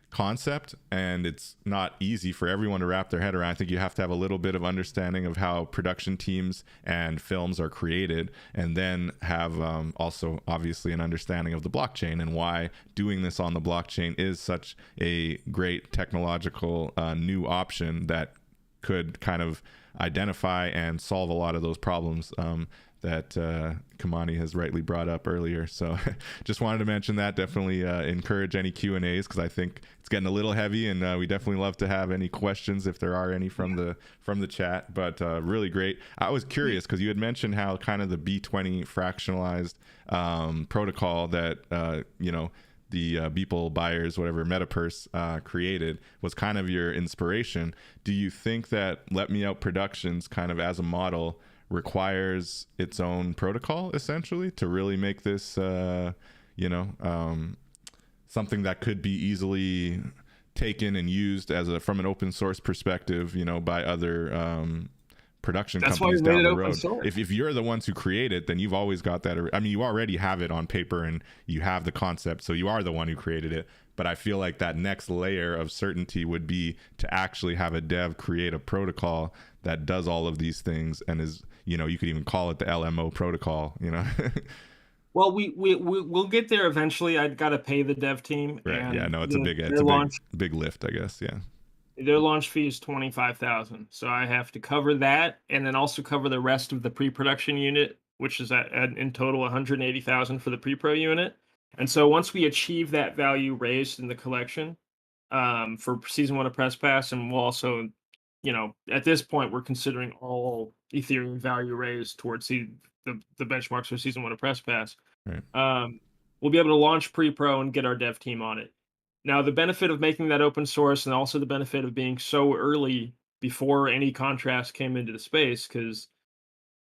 concept, and it's not easy for everyone to wrap their head around. I think you have to have a little bit of understanding of how production teams and films are created, and then have also obviously an understanding of the blockchain and why doing this on the blockchain is such a great technological new option that could kind of identify and solve a lot of those problems that Kimani has rightly brought up earlier. So just wanted to mention that. Definitely encourage any Q&As, because I think it's getting a little heavy, and we definitely love to have any questions if there are any from the chat. But really great. I was curious because you had mentioned how kind of the B20 fractionalized protocol that the Beeple buyers, whatever Metapurse created, was kind of your inspiration. Do you think that Let Me Out Productions kind of as a model requires its own protocol essentially to really make this, something that could be easily taken and used from an open source perspective, by other production that's why we companies made down it the open road. source. If you're the ones who create it, then you've always got that. I mean, you already have it on paper and you have the concept, so you are the one who created it. But I feel like that next layer of certainty would be to actually have a dev create a protocol that does all of these things and is, you could even call it the LMO protocol. Well, we'll get there eventually. I've got to pay the dev team, Right. Yeah. and No, it's a big, their launch big lift, I guess. Yeah. their launch fee is 25,000. So I have to cover that, and then also cover the rest of the pre-production unit, which is in total 180,000 for the pre-pro unit. And so once we achieve that value raised in the collection, for season one of Press Pass, and we'll also at this point, we're considering all Ethereum value raised towards the benchmarks for season one of Press Pass. Right. Um, we'll be able to launch pre-pro and get our dev team on it. Now, the benefit of making that open source, and also the benefit of being so early before any contrast came into the space, because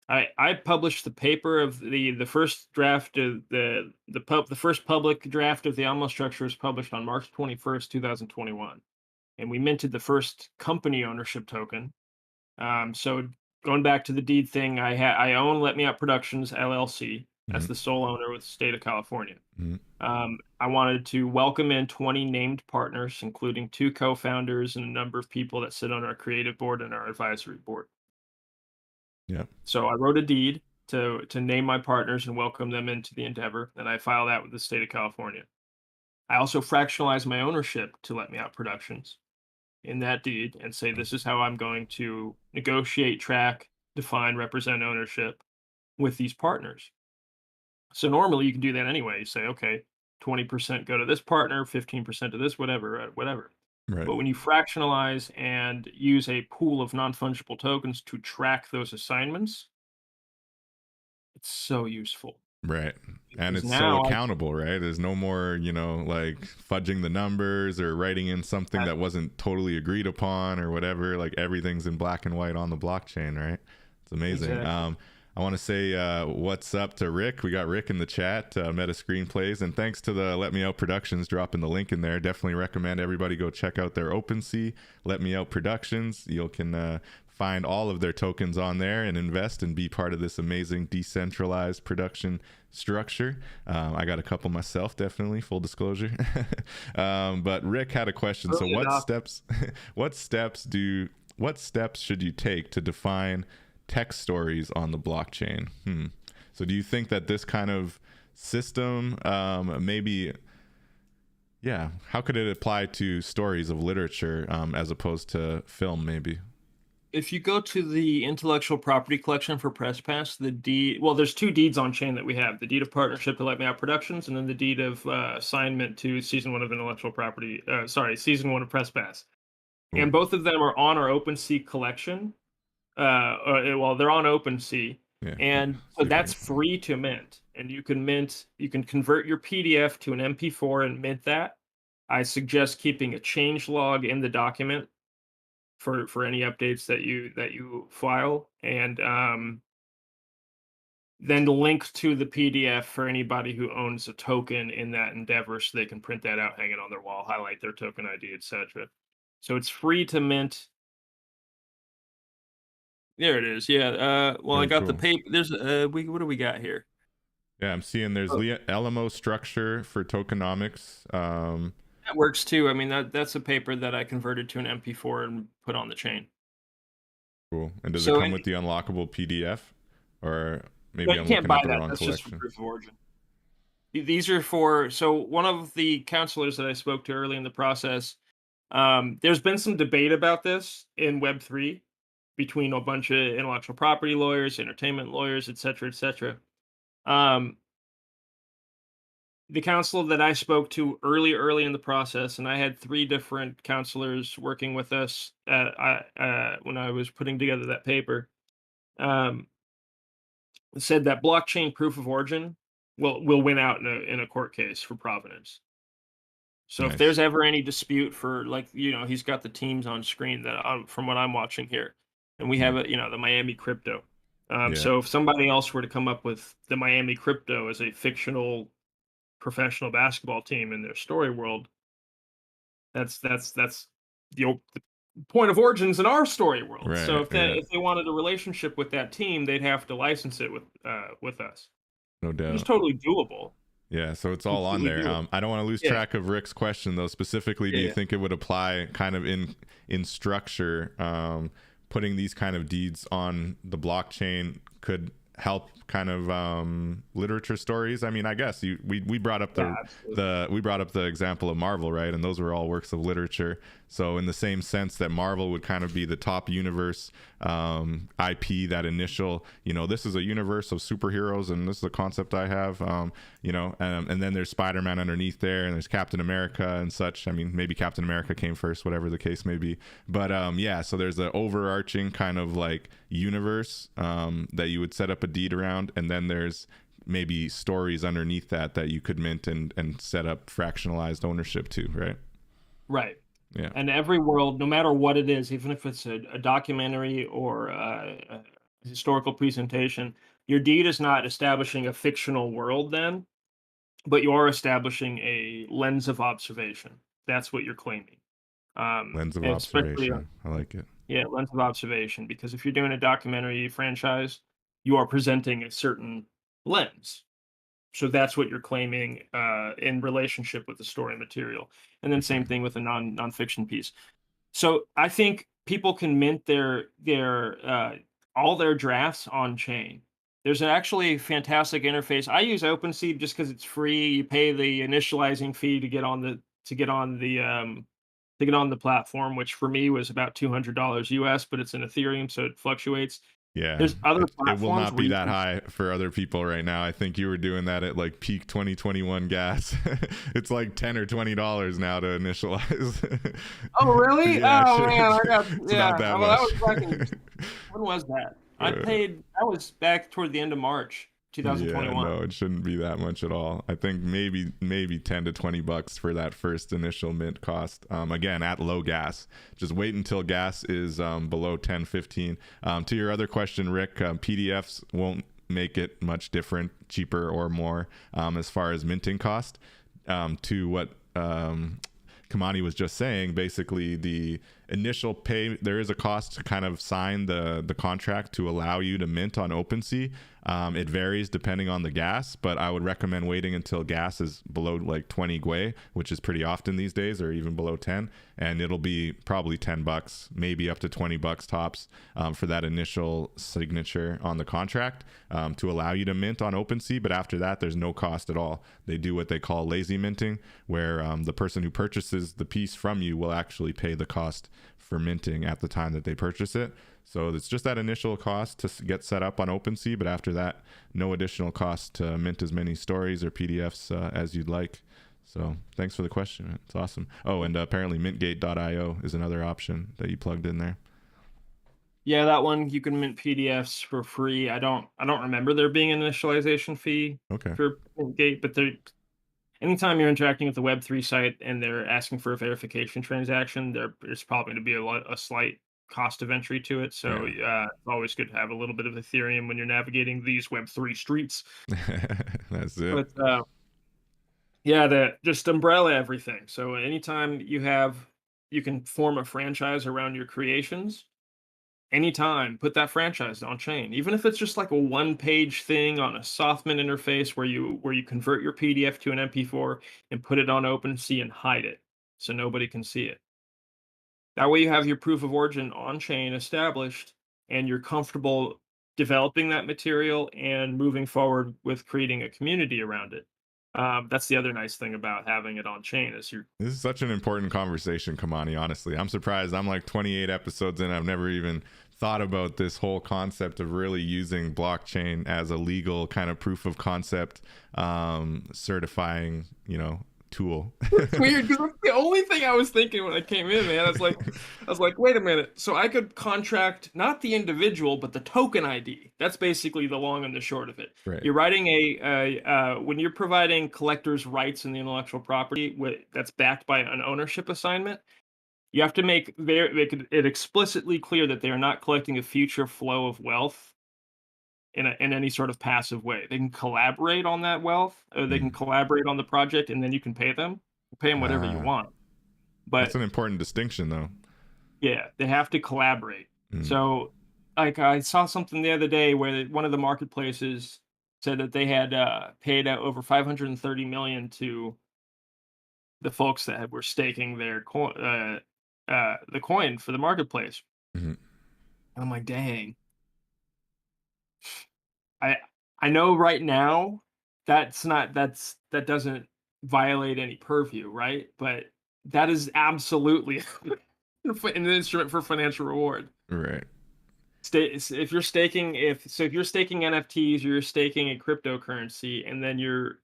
I published the paper of the first draft of the first public draft of the almo structure was published on March 21st, 2021, and we minted the first company ownership token. So going back to the deed thing, I own Let Me Out Productions LLC. That's Mm-hmm. the sole owner with the state of California. Mm-hmm. I wanted to welcome in 20 named partners, including 2 co-founders and a number of people that sit on our creative board and our advisory board. Yeah. So I wrote a deed to name my partners and welcome them into the endeavor, and I filed that with the state of California. I also fractionalized my ownership to Let Me Out Productions in that deed and say this is how I'm going to negotiate, track, define, represent ownership with these partners. So normally you can do that anyway. You say, okay, 20% go to this partner, 15% to this, whatever, whatever. Right. But when you fractionalize and use a pool of non-fungible tokens to track those assignments, it's so useful. Right. And Because it's so now accountable, right? There's no more, like fudging the numbers or writing in something that wasn't totally agreed upon or whatever. Like everything's in black and white on the blockchain, right? It's amazing. Exactly. I want to say what's up to Rick. We got Rick in the chat, Meta Screenplays, and thanks to the Let Me Out Productions dropping the link in there. Definitely recommend everybody go check out their OpenSea, Let Me Out Productions. You can find all of their tokens on there and invest and be part of this amazing decentralized production structure. I got a couple myself, definitely, full disclosure. But Rick had a question. So what steps should you take to define text stories on the blockchain? So do you think that this kind of system how could it apply to stories of literature as opposed to film maybe? If you go to the intellectual property collection for Press Pass, there's 2 deeds on chain that we have: the deed of partnership to Let Me Out Productions, and then the deed of assignment to season one of intellectual property. Season one of Press Pass, Cool. and both of them are on our OpenSea collection. They're on OpenSea, Yeah. and so that's free to mint. And you can convert your PDF to an MP4 and mint that. I suggest keeping a change log in the document for any updates that you file, and then link to the PDF for anybody who owns a token in that endeavor, so they can print that out, hang it on their wall, highlight their token ID, etc. So it's free to mint. There it is. Yeah. Well, I Very got the cool. paper. There's what do we got here? Yeah, I'm seeing there's LMO structure for tokenomics. That works too. I mean, that's a paper that I converted to an MP4 and put on the chain. Cool. And does it So come with the unlockable PDF, or maybe you I'm can't looking buy at the that. wrong That's just for collection? proof of origin. These are for, so one of the counselors that I spoke to early in the process, there's been some debate about this in Web3 between a bunch of intellectual property lawyers, entertainment lawyers, et cetera, et cetera. The counselor that I spoke to early in the process, and I had 3 different counselors working with us when I was putting together that paper, um, said that blockchain proof of origin will win out in a court case for provenance. So if Nice. there's ever any dispute for, like, he's got the teams on screen that from what I'm watching here, and we have the Miami Crypto. Yeah. So if somebody else were to come up with the Miami Crypto as a fictional professional basketball team in their story world, that's the point of origins in our story world. So Right. Yeah. if they wanted a relationship with that team, they'd have to license it with us. No It's doubt. totally doable. Yeah, so it's all on Completely there. doable. I don't want to lose Yeah. track of Rick's question though. Specifically, do you Yeah. think it would apply kind of in structure? Putting these kind of deeds on the blockchain could help kind of literature stories. I mean, I guess we brought up Yeah, absolutely. we brought up the example of Marvel, right? And those were all works of literature. So in the same sense that Marvel would kind of be the top universe IP, that initial, this is a universe of superheroes and this is a concept I have, and then there's Spider-Man underneath there, and there's Captain America and such. I mean, maybe Captain America came first, whatever the case may be. But yeah, so there's the overarching kind of like universe that you would set up a deed around, and then there's maybe stories underneath that you could mint and set up fractionalized ownership to, right? Right. Yeah. And every world, no matter what it is, even if it's a documentary or a historical presentation, your deed is not establishing a fictional world then, but you are establishing a lens of observation. That's what you're claiming. Lens of And especially, observation. I like it. yeah, lens of observation, because if you're doing a documentary franchise, you are presenting a certain lens. So that's what you're claiming in relationship with the story material. And then same thing with a nonfiction piece. So I think people can mint their all their drafts on chain. There's actually a fantastic interface. I use OpenSea just because it's free. You pay the initializing fee to get on the platform, which for me was about $200 US, but it's in Ethereum, so it fluctuates. Yeah, There's other it will platforms not where be you that can. high for other people right now. I think you were doing that at like peak 2021 gas. It's like $10 or $20 now to initialize. Oh, really? Yeah, Oh man, I got it's not yeah. that Well, that much. was back in when was that? I paid. That was back toward the end of March, Yeah, 2021. no, it shouldn't be that much at all. I think maybe $10 to $20 for that first initial mint cost. Again, at low gas. Just wait until gas is below 10-15. To your other question, Rick, PDFs won't make it much different, cheaper or more as far as minting cost. To what Kimani was just saying, basically the initial pay, there is a cost to kind of sign the contract to allow you to mint on OpenSea. It varies depending on the gas, but I would recommend waiting until gas is below like 20 Gwei, which is pretty often these days, or even below 10, and it'll be probably $10, maybe up to $20 tops for that initial signature on the contract to allow you to mint on OpenSea. But after that, there's no cost at all. They do what they call lazy minting, where the person who purchases the piece from you will actually pay the cost for minting at the time that they purchase it. So it's just that initial cost to get set up on OpenSea, but after that, no additional cost to mint as many stories or PDFs as you'd like. So thanks for the question. Man. It's awesome. Oh, and apparently mintgate.io is another option that you plugged in there. Yeah, that one you can mint PDFs for free. I don't remember there being an initialization fee Okay. for Gate, but there. Anytime you're interacting with the Web3 site and they're asking for a verification transaction, there's probably going to be a slight cost of entry to it. So Yeah. it's always good to have a little bit of Ethereum when you're navigating these Web3 streets. That's it. But yeah, that just umbrella everything. So anytime you can form a franchise around your creations. Anytime, put that franchise on chain, even if it's just like a one-page thing on a Softman interface where you convert your PDF to an MP4 and put it on OpenSea and hide it so nobody can see it. That way you have your proof of origin on chain established and you're comfortable developing that material and moving forward with creating a community around it. That's the other nice thing about having it on chain is you're. This is such an important conversation, Kamani. Honestly, I'm surprised. I'm like 28 episodes in. I've never even thought about this whole concept of really using blockchain as a legal kind of proof of concept certifying, tool. It's weird because that's the only thing I was thinking when I came in, man. I was like, wait a minute. So I could contract not the individual, but the token ID. That's basically the long and the short of it. Right. You're writing when you're providing collectors' rights in the intellectual property that's backed by an ownership assignment. You have to make it explicitly clear that they are not collecting a future flow of wealth in any sort of passive way. They can collaborate on that wealth, or they can Mm. collaborate on the project, and then you can pay them. Pay them whatever you Ah, want. that's But an important distinction, though. yeah, they have to collaborate. Mm. So, like, I saw something the other day where one of the marketplaces said that they had paid out over 530 million to the folks that were staking their the coin for the marketplace. Mhm. And I'm like, dang. I I know right now that doesn't violate any purview, right? But that is absolutely an instrument for financial reward. Right. If you're staking, if you're staking NFTs, you're staking a cryptocurrency, and then you're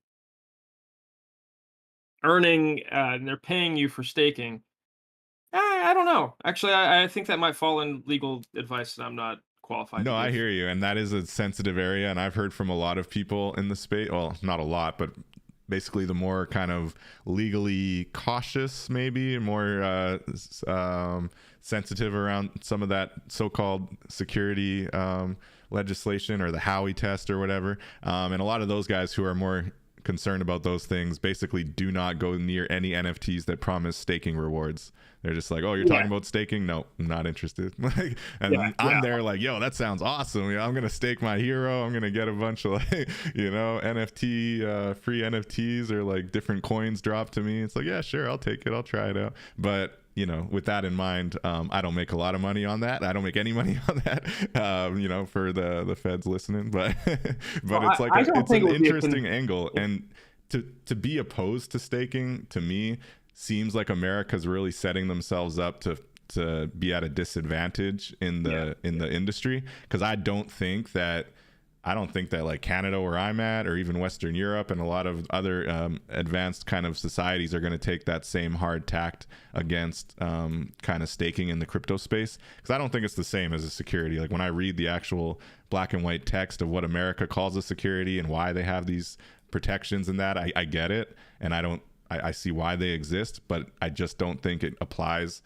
earning, and they're paying you for staking. I don't know. Actually, I think that might fall in legal advice that I'm not qualified to No, I give. hear you. And that is a sensitive area. And I've heard from a lot of people in the space. Well, not a lot, but basically the more kind of legally cautious, maybe more sensitive around some of that so-called security legislation or the Howey test or whatever. And a lot of those guys who are more concerned about those things basically do not go near any NFTs that promise staking rewards. They're just like, oh, you're talking about staking? No, I'm not interested. Like, and I'm there like, yo, that sounds awesome. You know, I'm gonna stake my hero. I'm gonna get a bunch of like, you know, NFT free NFTs or like different coins dropped to me. It's like, yeah, sure, I'll take it. I'll try it out. But you know, with that in mind, I don't make a lot of money on that. I don't make any money on that. You know, for the feds listening, but it's like it's an interesting angle. And to be opposed to staking, to me, seems like America's really setting themselves up to be at a disadvantage in the industry, because I don't think that like Canada, where I'm at, or even Western Europe and a lot of other advanced kind of societies are going to take that same hard tact against kind of staking in the crypto space, because I don't think it's the same as a security. Like when I read the actual black and white text of what America calls a security and why they have these protections and that, I get it, and I see why they exist, but I just don't think it applies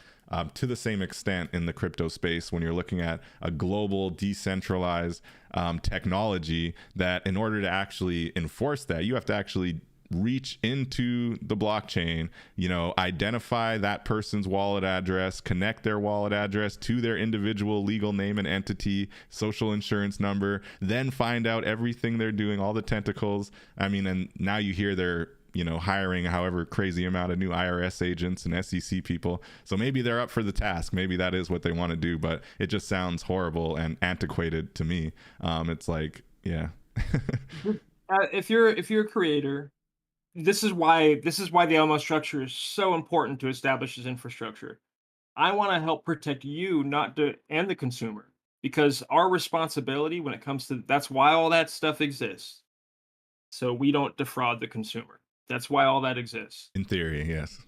to the same extent in the crypto space when you're looking at a global decentralized technology that in order to actually enforce that, you have to actually reach into the blockchain, you know, identify that person's wallet address, connect their wallet address to their individual legal name and entity, social insurance number, then find out everything they're doing, all the tentacles. I mean, and now you hear they're, you know, hiring however crazy amount of new IRS agents and SEC people. So maybe they're up for the task. Maybe that is what they want to do, but it just sounds horrible and antiquated to me. It's like, yeah. If you're a creator, this is why the Alamo structure is so important to establish as infrastructure. I want to help protect you, and the consumer, because our responsibility when it comes to that's why all that stuff exists. So we don't defraud the consumer. That's why all that exists. In theory, yes.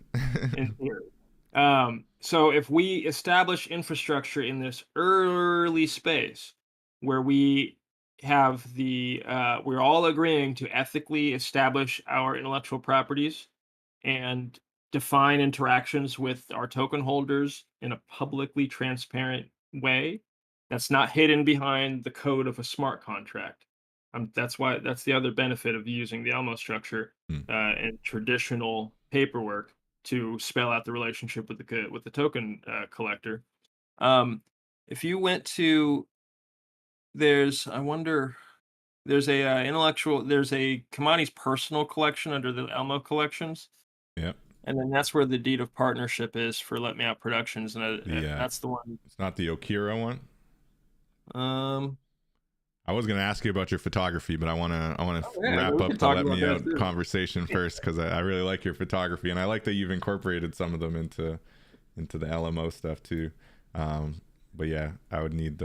In theory. So if we establish infrastructure in this early space where we have we're all agreeing to ethically establish our intellectual properties and define interactions with our token holders in a publicly transparent way that's not hidden behind the code of a smart contract. That's the other benefit of using the Elmo structure and traditional paperwork to spell out the relationship with the token collector. If you went to I wonder, there's a Kimani's personal collection under the Elmo collections. Yeah. And then that's where the deed of partnership is for Let Me Out Productions, and that's the one. It's not the Okira one. I was going to ask you about your photography, but I want to wrap up the Let Me Out conversation first, because I really like your photography, and I like that you've incorporated some of them into the LMO stuff too. But yeah, I would need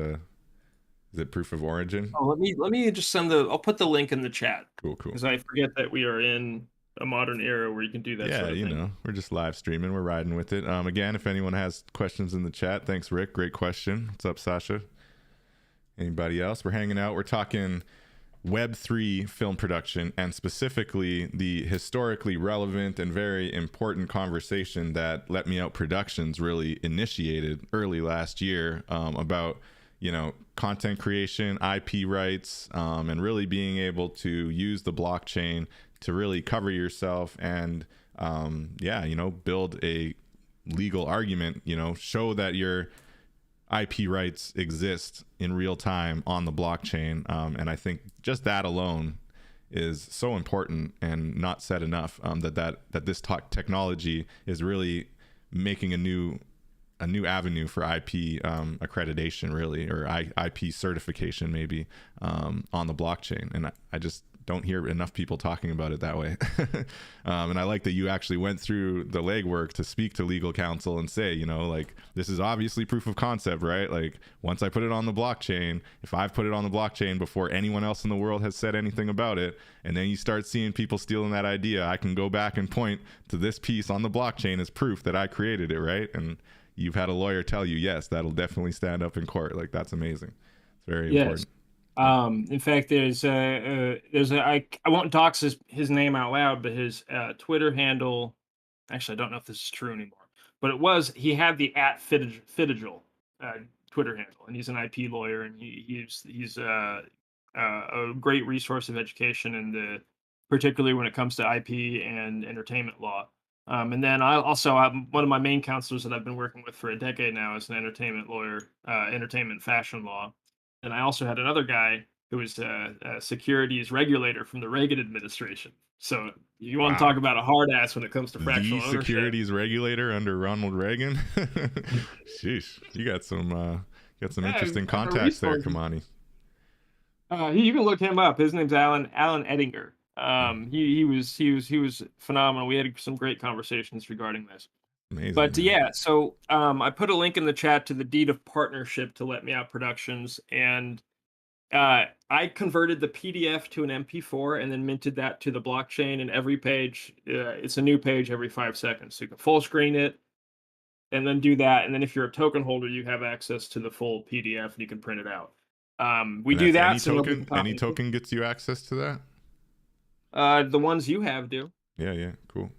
is it proof of origin? Oh, let me just I'll put the link in the chat. Cool. Because I forget that we are in a modern era where you can do that. Yeah, sort of thing. Know, we're just live streaming. We're riding with it. Again, if anyone has questions in the chat, thanks, Rick. Great question. What's up, Sasha? Anybody else? We're hanging out. We're talking Web3 film production, and specifically the historically relevant and very important conversation that Let Me Out Productions really initiated early last year about, you know, content creation, IP rights, and really being able to use the blockchain to really cover yourself and, you know, build a legal argument, you know, show that your IP rights exist in real time on the blockchain. And I think just that alone is so important and not said enough, that this technology is really making a new avenue for IP accreditation, really, or IP certification maybe, on the blockchain. And I just don't hear enough people talking about it that way. And I like that you actually went through the legwork to speak to legal counsel and say, you know, like, this is obviously proof of concept, right? Like, once I put it on the blockchain, if I've put it on the blockchain before anyone else in the world has said anything about it, and then you start seeing people stealing that idea, I can go back and point to this piece on the blockchain as proof that I created it, right? And you've had a lawyer tell you, yes, that'll definitely stand up in court. Like, that's amazing. It's very Yes. important. Yeah. In fact, I won't dox his name out loud, but his Twitter handle. Actually, I don't know if this is true anymore, but he had the @Fiddigel uh, Twitter handle, and he's an IP lawyer, and he's a great resource of education, and particularly when it comes to IP and entertainment law. And then I'm one of my main counselors that I've been working with for a decade now is an entertainment lawyer, entertainment fashion law. And I also had another guy who was a securities regulator from the Reagan administration. So you want to talk Wow. about a hard ass when it comes to The fractional ownership. securities regulator under Ronald Reagan. Sheesh, you got some Yeah, interesting I have contacts there, resources. Kimani. You can look him up. His name's Alan Ettinger. He was phenomenal. We had some great conversations regarding this. Amazing, But man. yeah, so I put a link in the chat to the deed of partnership to Let Me Out Productions, and I converted the PDF to an MP4 and then minted that to the blockchain. And every page, it's a new page every 5 seconds. So you can full screen it and then do that. And then if you're a token holder, you have access to the full PDF and you can print it out. We And do that's that any so nobody token. can Any copy it. token gets you access to that. The ones you have do. Yeah, yeah, cool.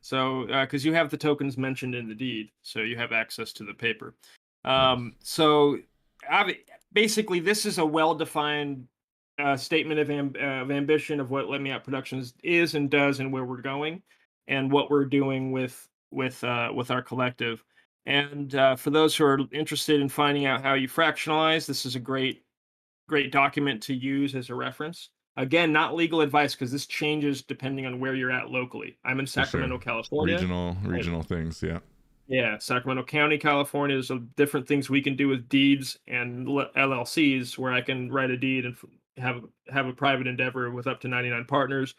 So, because you have the tokens mentioned in the deed, so you have access to the paper. Nice. So, basically, this is a well-defined statement of ambition of what Let Me Out Productions is and does, and where we're going, and what we're doing with our collective. And for those who are interested in finding out how you fractionalize, this is a great document to use as a reference. Again, not legal advice because this changes depending on where you're at locally. I'm in For sure. Sacramento, California. and- Regional things. Yeah. Yeah, Sacramento County, California. There's different things we can do with deeds and LLCs where I can write a deed and have a private endeavor with up to 99 partners.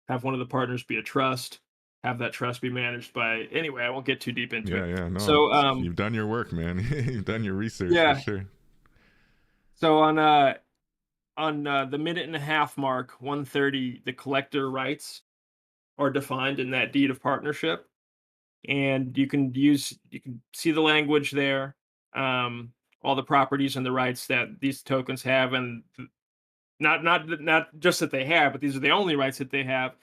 Have one of the partners be a trust. Have that trust be managed by. Anyway, I won't get too deep into Yeah, it. yeah. No, So, you've done your work, man. You've done your research for yeah. sure. So on the minute and a half mark, 1:30, the collector rights are defined in that deed of partnership, and you can see the language there, all the properties and the rights that these tokens have, and not just that they have, but these are the only rights that they have,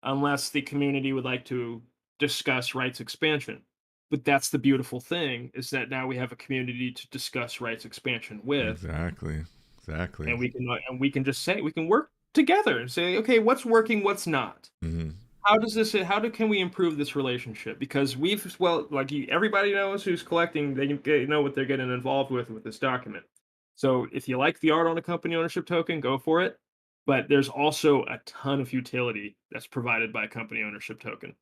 unless the community would like to discuss rights expansion. But that's the beautiful thing is that now we have a community to discuss rights expansion with, Exactly. Exactly. and we can just say we can work together and say, okay, what's working, what's not. Hmm. Can we improve this relationship? Because everybody knows who's collecting, they know what they're getting involved with this document. So if you like the art on a company ownership token, go for it. But there's also a ton of utility that's provided by a company ownership token,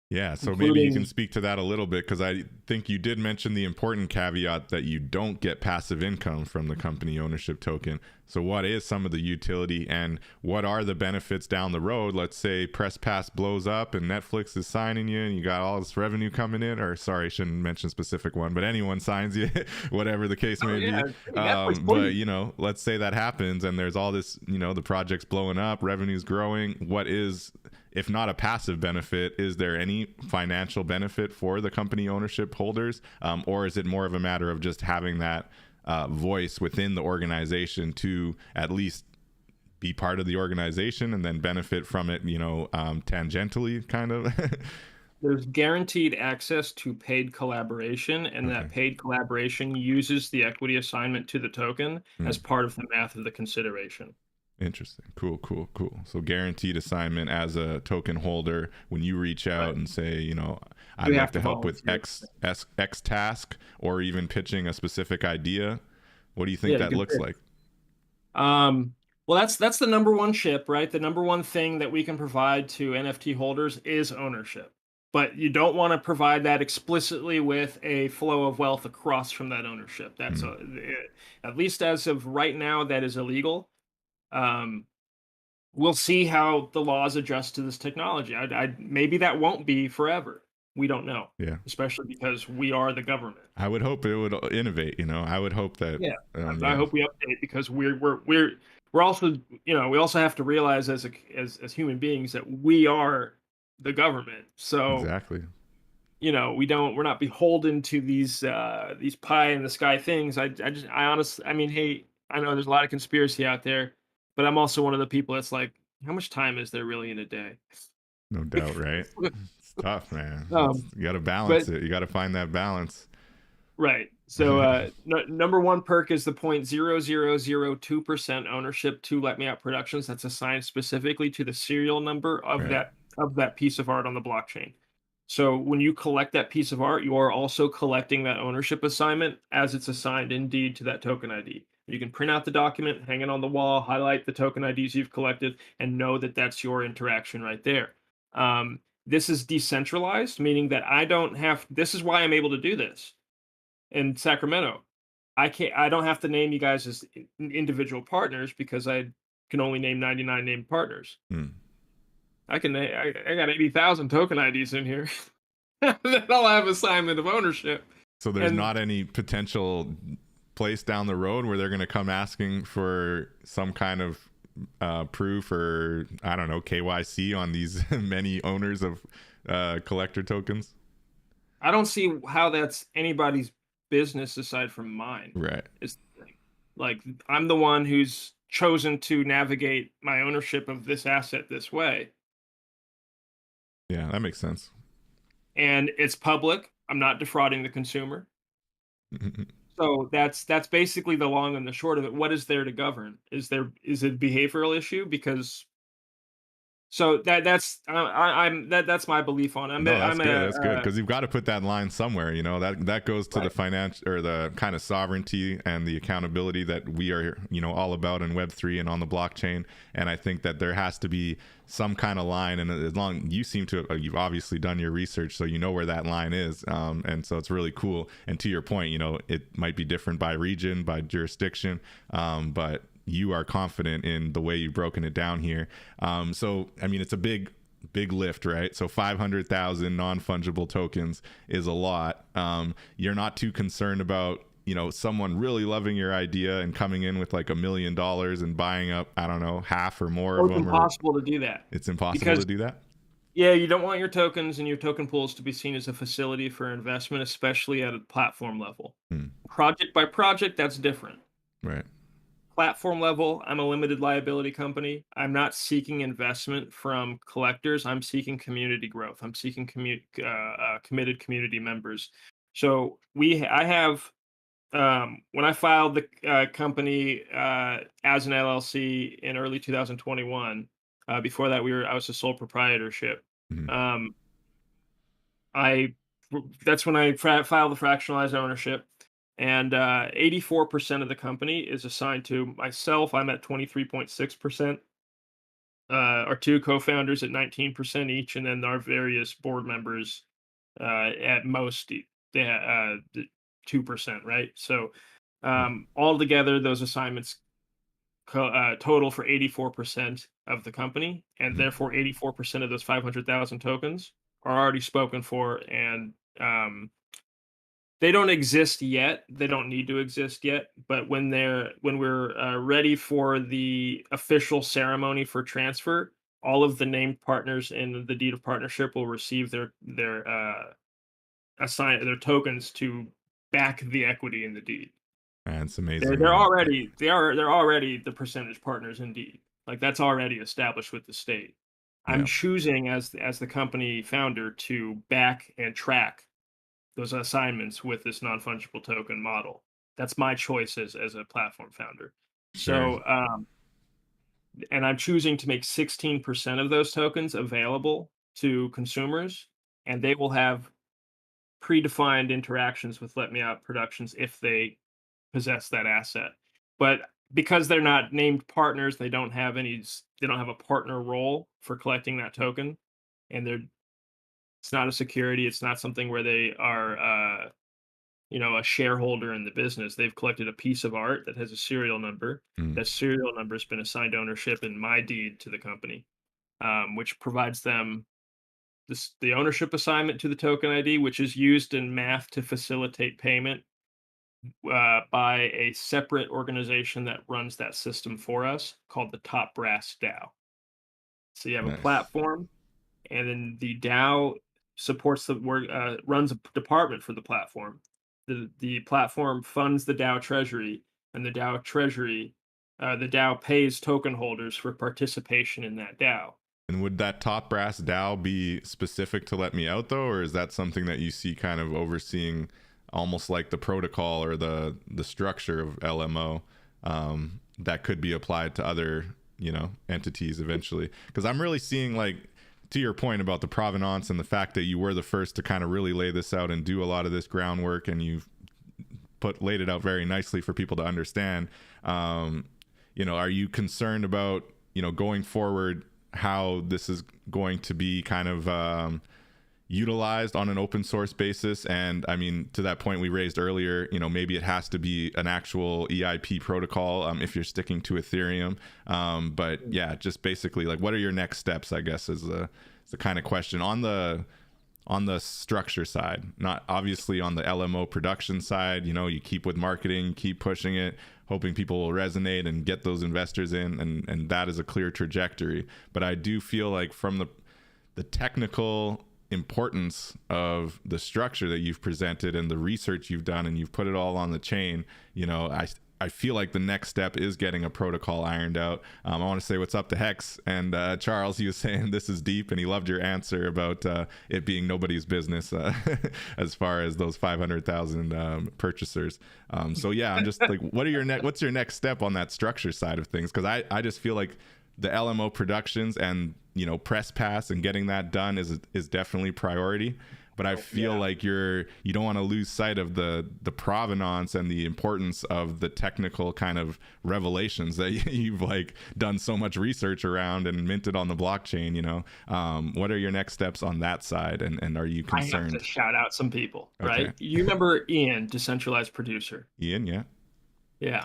Yeah, so maybe you can including. speak to that a little bit because I think you did mention the important caveat that you don't get passive income from the company ownership token. So, what is some of the utility and what are the benefits down the road? Let's say Press Pass blows up and Netflix is signing you and you got all this revenue coming in, or sorry, I shouldn't mention specific one, but anyone signs you, whatever the case Oh may yeah, be. hey, Netflix, But, please. let's say that happens and there's all this, the project's blowing up, revenue's growing. What is, if not a passive benefit, is there any financial benefit for the company ownership holders? Or is it more of a matter of just having that voice within the organization to at least be part of the organization and then benefit from it, tangentially, kind of? There's guaranteed access to paid collaboration, and Okay. that paid collaboration uses the equity assignment to the token as Mm. part of the math of the consideration. Interesting. Cool, cool, cool. So guaranteed assignment as a token holder when you reach Right. out and say, I'd You like have to to help with volunteer. X task or even pitching a specific idea. What do you think Yeah, that good looks pitch. like? Well, that's the number one ship, right? The number one thing that we can provide to NFT holders is ownership. But you don't want to provide that explicitly with a flow of wealth across from that ownership. Mm. At least as of right now, that is illegal. Um, we'll see how the laws adjust to this technology. Maybe that won't be forever. We don't know, Yeah. especially because we are the government. I would hope it would innovate, you know. I would hope that Yeah, I yeah. hope we update because we're also, we also have to realize as as human beings that we are the government. So, Exactly. we're not beholden to these pie in the sky things. I honestly, I mean, hey, I know there's a lot of conspiracy out there, but I'm also one of the people that's like, how much time is there really in a day? No doubt, right? It's tough, man. um, You got to but balance it. You got to find that balance. Right. So, number one perk is the 0.0002% ownership to Let Me Out Productions. That's assigned specifically to the serial number of Right. that piece of art on the blockchain. So, when you collect that piece of art, you are also collecting that ownership assignment as it's assigned indeed to that token ID. You can print out the document, hang it on the wall, highlight the token IDs you've collected, and know that that's your interaction right there. This is decentralized, meaning that I don't have. This is why I'm able to do this in Sacramento. I don't have to name you guys as individual partners because I can only name 99 named partners. Hmm. I got 80,000 token IDs in here that all have assignment of ownership. So there's And not any potential place down the road where they're going to come asking for some kind of proof or I don't know KYC on these many owners of collector tokens. I don't see how that's anybody's business aside from mine. Right. Is the thing. Like, I'm the one who's chosen to navigate my ownership of this asset this way, Yeah, that makes sense. and it's public. I'm not defrauding the consumer. So that's basically the long and the short of it. What is there to govern? Is it a behavioral issue? Because so that's my belief on it. No, that's I'm good. a That's good because you've got to put that line somewhere. You know that goes to the right. financial or the kind of sovereignty and the accountability that we are, all about in Web3 and on the blockchain. And I think that there has to be some kind of line. And as long you seem to, you've obviously done your research, so you know where that line is. And so it's really cool. And to your point, it might be different by region, by jurisdiction, but you are confident in the way you've broken it down here. So I mean, it's a big lift, right? So 500,000 non-fungible tokens is a lot. You're not too concerned about someone really loving your idea and coming in with like $1 million and buying up, I don't know, half or more Oh, of it's them, or impossible to do that it's impossible because to do that. yeah, you don't want your tokens and your token pools to be seen as a facility for investment, especially at a platform level. Hmm. Project by project, that's different. Right. Platform level, I'm a limited liability company. I'm not seeking investment from collectors. I'm seeking community growth. I'm seeking committed community members. So I have when I filed the company as an LLC in early 2021. Before that, I was a sole proprietorship. Mhm. Um, I That's when I filed the fractionalized ownership, and 84% of the company is assigned to myself. I'm at 23.6%. Our two co-founders at 19% each, and then our various board members at most 2%. Right, so Right. altogether, those assignments total for 84% of the company, and Mhm. therefore 84% of those 500,000 tokens are already spoken for, and they don't exist yet. They don't need to exist yet. But when we're ready for the official ceremony for transfer, all of the named partners in the deed of partnership will receive their tokens to back the equity in the deed. That's They're amazing, they're man. already they're already the percentage partners indeed. Like, that's already established with the state. I'm Yeah, choosing as the company founder to back and track those assignments with this non-fungible token model. That's my choice as a platform founder. sure. So, and I'm choosing to make 16% of those tokens available to consumers, and they will have predefined interactions with Let Me Out Productions if they possess that asset. But because they're not named partners, they don't have a partner role for collecting that token, and it's not a security. It's not something where they are a shareholder in the business. They've collected a piece of art that has a serial number. Mm. That serial number has been assigned ownership in my deed to the company, which provides them the ownership assignment to the token ID, which is used in math to facilitate payment by a separate organization that runs that system for us called the Top Brass DAO. So you have a Nice. platform, and then the DAO supports the work, runs a department for the platform. The platform funds the DAO treasury, and the DAO pays token holders for participation in that DAO. And would that top brass DAO be specific to Let Me Out though, or is that something that you see kind of overseeing, almost like the protocol or the structure of LMO, that could be applied to other entities eventually? Because I'm really seeing, like, to your point about the provenance and the fact that you were the first to kind of really lay this out and do a lot of this groundwork, and you've laid it out very nicely for people to understand. Are you concerned about going forward how this is going to be kind of utilized on an open source basis? And I mean, to that point we raised earlier, maybe it has to be an actual EIP protocol if you're sticking to Ethereum. But yeah, just basically, like, what are your next steps, I guess, is the kind of question on the structure side, not obviously on the LMO production side. You keep with marketing, keep pushing it, hoping people will resonate and get those investors in, and that is a clear trajectory. But I do feel like from the technical importance of the structure that you've presented and the research you've done, and you've put it all on the chain, I feel like the next step is getting a protocol ironed out. I want to say what's up to Hex and Charles. He was saying this is deep, and he loved your answer about it being nobody's business as far as those 500,000 purchasers. So yeah, I'm just like, what's your next step on that structure side of things? Because I just feel like the LMO productions and press pass and getting that done is definitely priority. But I feel like you don't want to lose sight of the provenance and the importance of the technical kind of revelations that you've like done so much research around and minted on the blockchain. What are your next steps on that side, and are you concerned? I have to shout out some people, Okay. right? You remember Ian, decentralized producer? Ian, yeah. Yeah.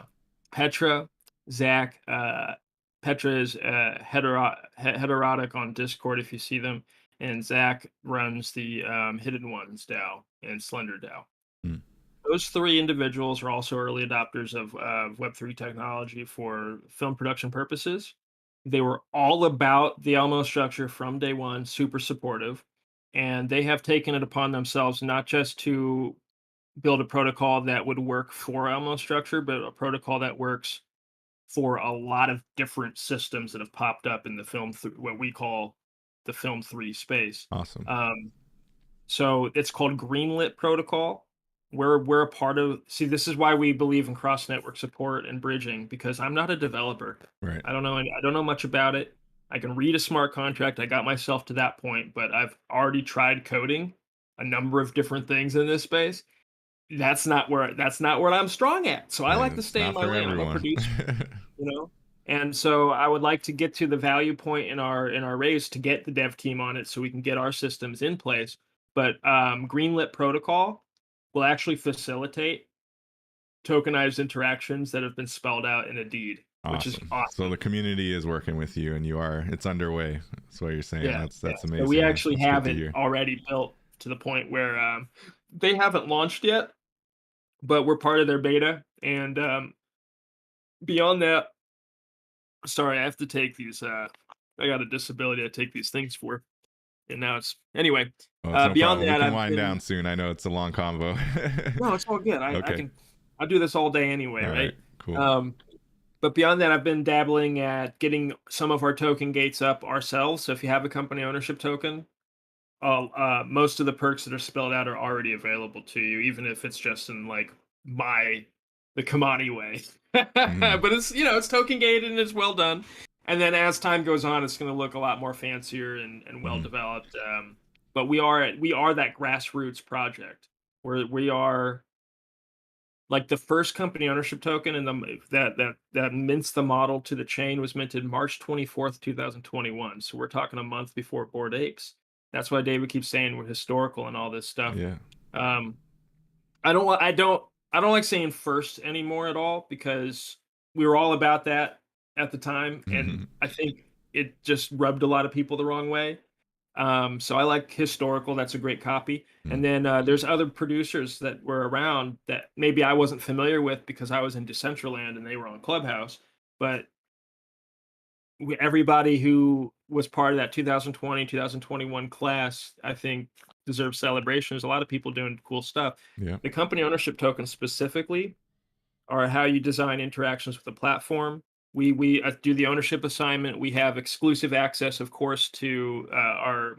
Petra, Zach. Petra is heterotic on Discord if you see them, and Zach runs the Hidden Ones DAO and Slender DAO. Mm. Those three individuals are also early adopters of Web3 technology for film production purposes. They were all about the Elmo structure from day one, super supportive, and they have taken it upon themselves not just to build a protocol that would work for Elmo structure, but a protocol that works for a lot of different systems that have popped up in the what we call the film 3 space. Awesome. So it's called Greenlit Protocol. We're a part of. See, this is why we believe in cross network support and bridging, because I'm not a developer. Right. I don't know much about it. I can read a smart contract. I got myself to that point, but I've already tried coding a number of different things in this space. That's not where I'm strong at. So I like And to it's stay in not my for lane. I'm a everyone. producer, you know. And so I would like to get to the value point in our race to get the dev team on it so we can get our systems in place. But Greenlit Protocol will actually facilitate tokenized interactions that have been spelled out in a deed, which is Awesome. So awesome. the community is working with you, and it's underway. That's what you're saying. Yeah, That's So we amazing, man. actually That's good have to it hear. already built to the point where they haven't launched yet, but we're part of their beta. And beyond that, sorry, I have to take these. I got a disability I take these things for, and now it's anyway. Oh, it's no Beyond problem. We that, can I've wind been down soon. I know it's a long convo. no, it's all good. I Okay. can I do this all day anyway, All right. right? Cool. Um, but beyond that, I've been dabbling at getting some of our token gates up ourselves. So if you have a company ownership token, most of the perks that are spelled out are already available to you, even if it's just in like the Kimani way. Mm, But it's token gated and it's well done. And then as time goes on, it's going to look a lot more fancier and well mm. developed. But we are that grassroots project where we are like the first company ownership token, and that mints the model to the chain was minted March 24th, 2021. So we're talking a month before Bored Apes. That's why David keeps saying we're historical and all this stuff. Yeah. Um, I don't like saying first anymore at all because we were all about that at the time, and I think it just rubbed a lot of people the wrong way. So I like historical. That's a great copy. And then there's other producers that were around that maybe I wasn't familiar with because I was in Decentraland and they were on Clubhouse. But everybody who was part of that 2020, 2021 class, I think, deserves celebration. There's a lot of people doing cool stuff. Yeah. The company ownership tokens specifically are how you design interactions with the platform. We do the ownership assignment. We have exclusive access, of course, to our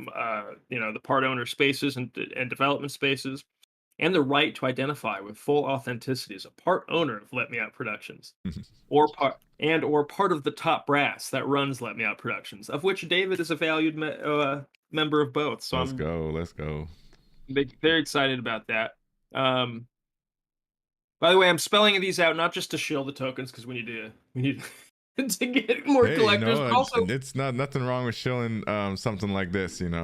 the part owner spaces and development spaces, and the right to identify with full authenticity as a part owner of Let Me Out Productions, or part of the top brass that runs Let Me Out Productions, of which David is a valued member of both. So Let's I'm go. Let's go. very excited about that. Um, by the way, I'm spelling these out not just to shill the tokens because we need to get more Hey, collectors, but also it's nothing wrong with shilling something like this, and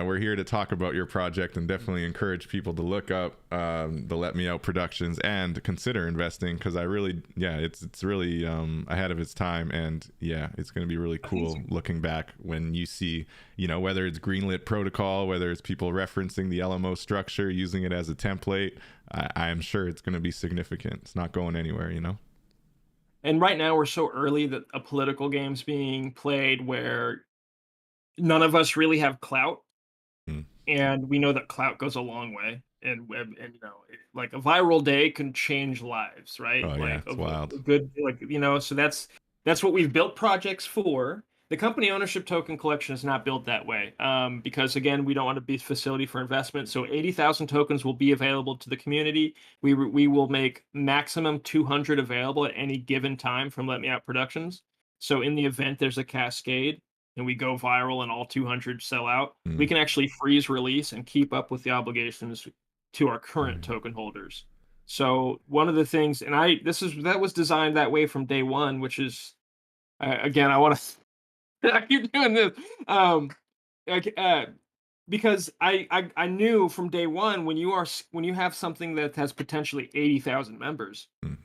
we're here to talk about your project and definitely encourage people to look up the Let Me Out Productions and consider investing because it's really ahead of its time, and yeah, it's going to be really cool looking back when you see, whether it's greenlit protocol, whether it's people referencing the LMO structure, using it as a template. I am sure it's going to be significant. It's not going anywhere. and right now we're so early that a political game's being played where none of us really have clout, Mm. and we know that clout goes a long way. And like a viral day can change lives, right? Oh yeah, Like it's wild. a good so that's what we've built projects for. The company ownership token collection is not built that way because again we don't want to be a facility for investment. So 80,000 tokens will be available to the community. We will make maximum 200 available at any given time from Let Me Out Productions. So in the event there's a cascade and we go viral and all 200 sell out, we Mm. can actually freeze release and keep up with the obligations to our current Right. token holders. So one of the things, and that was designed that way from day one, which is again, I want to I keep doing this, like, because I knew from day one when you have something that has potentially 80,000 members, Mm.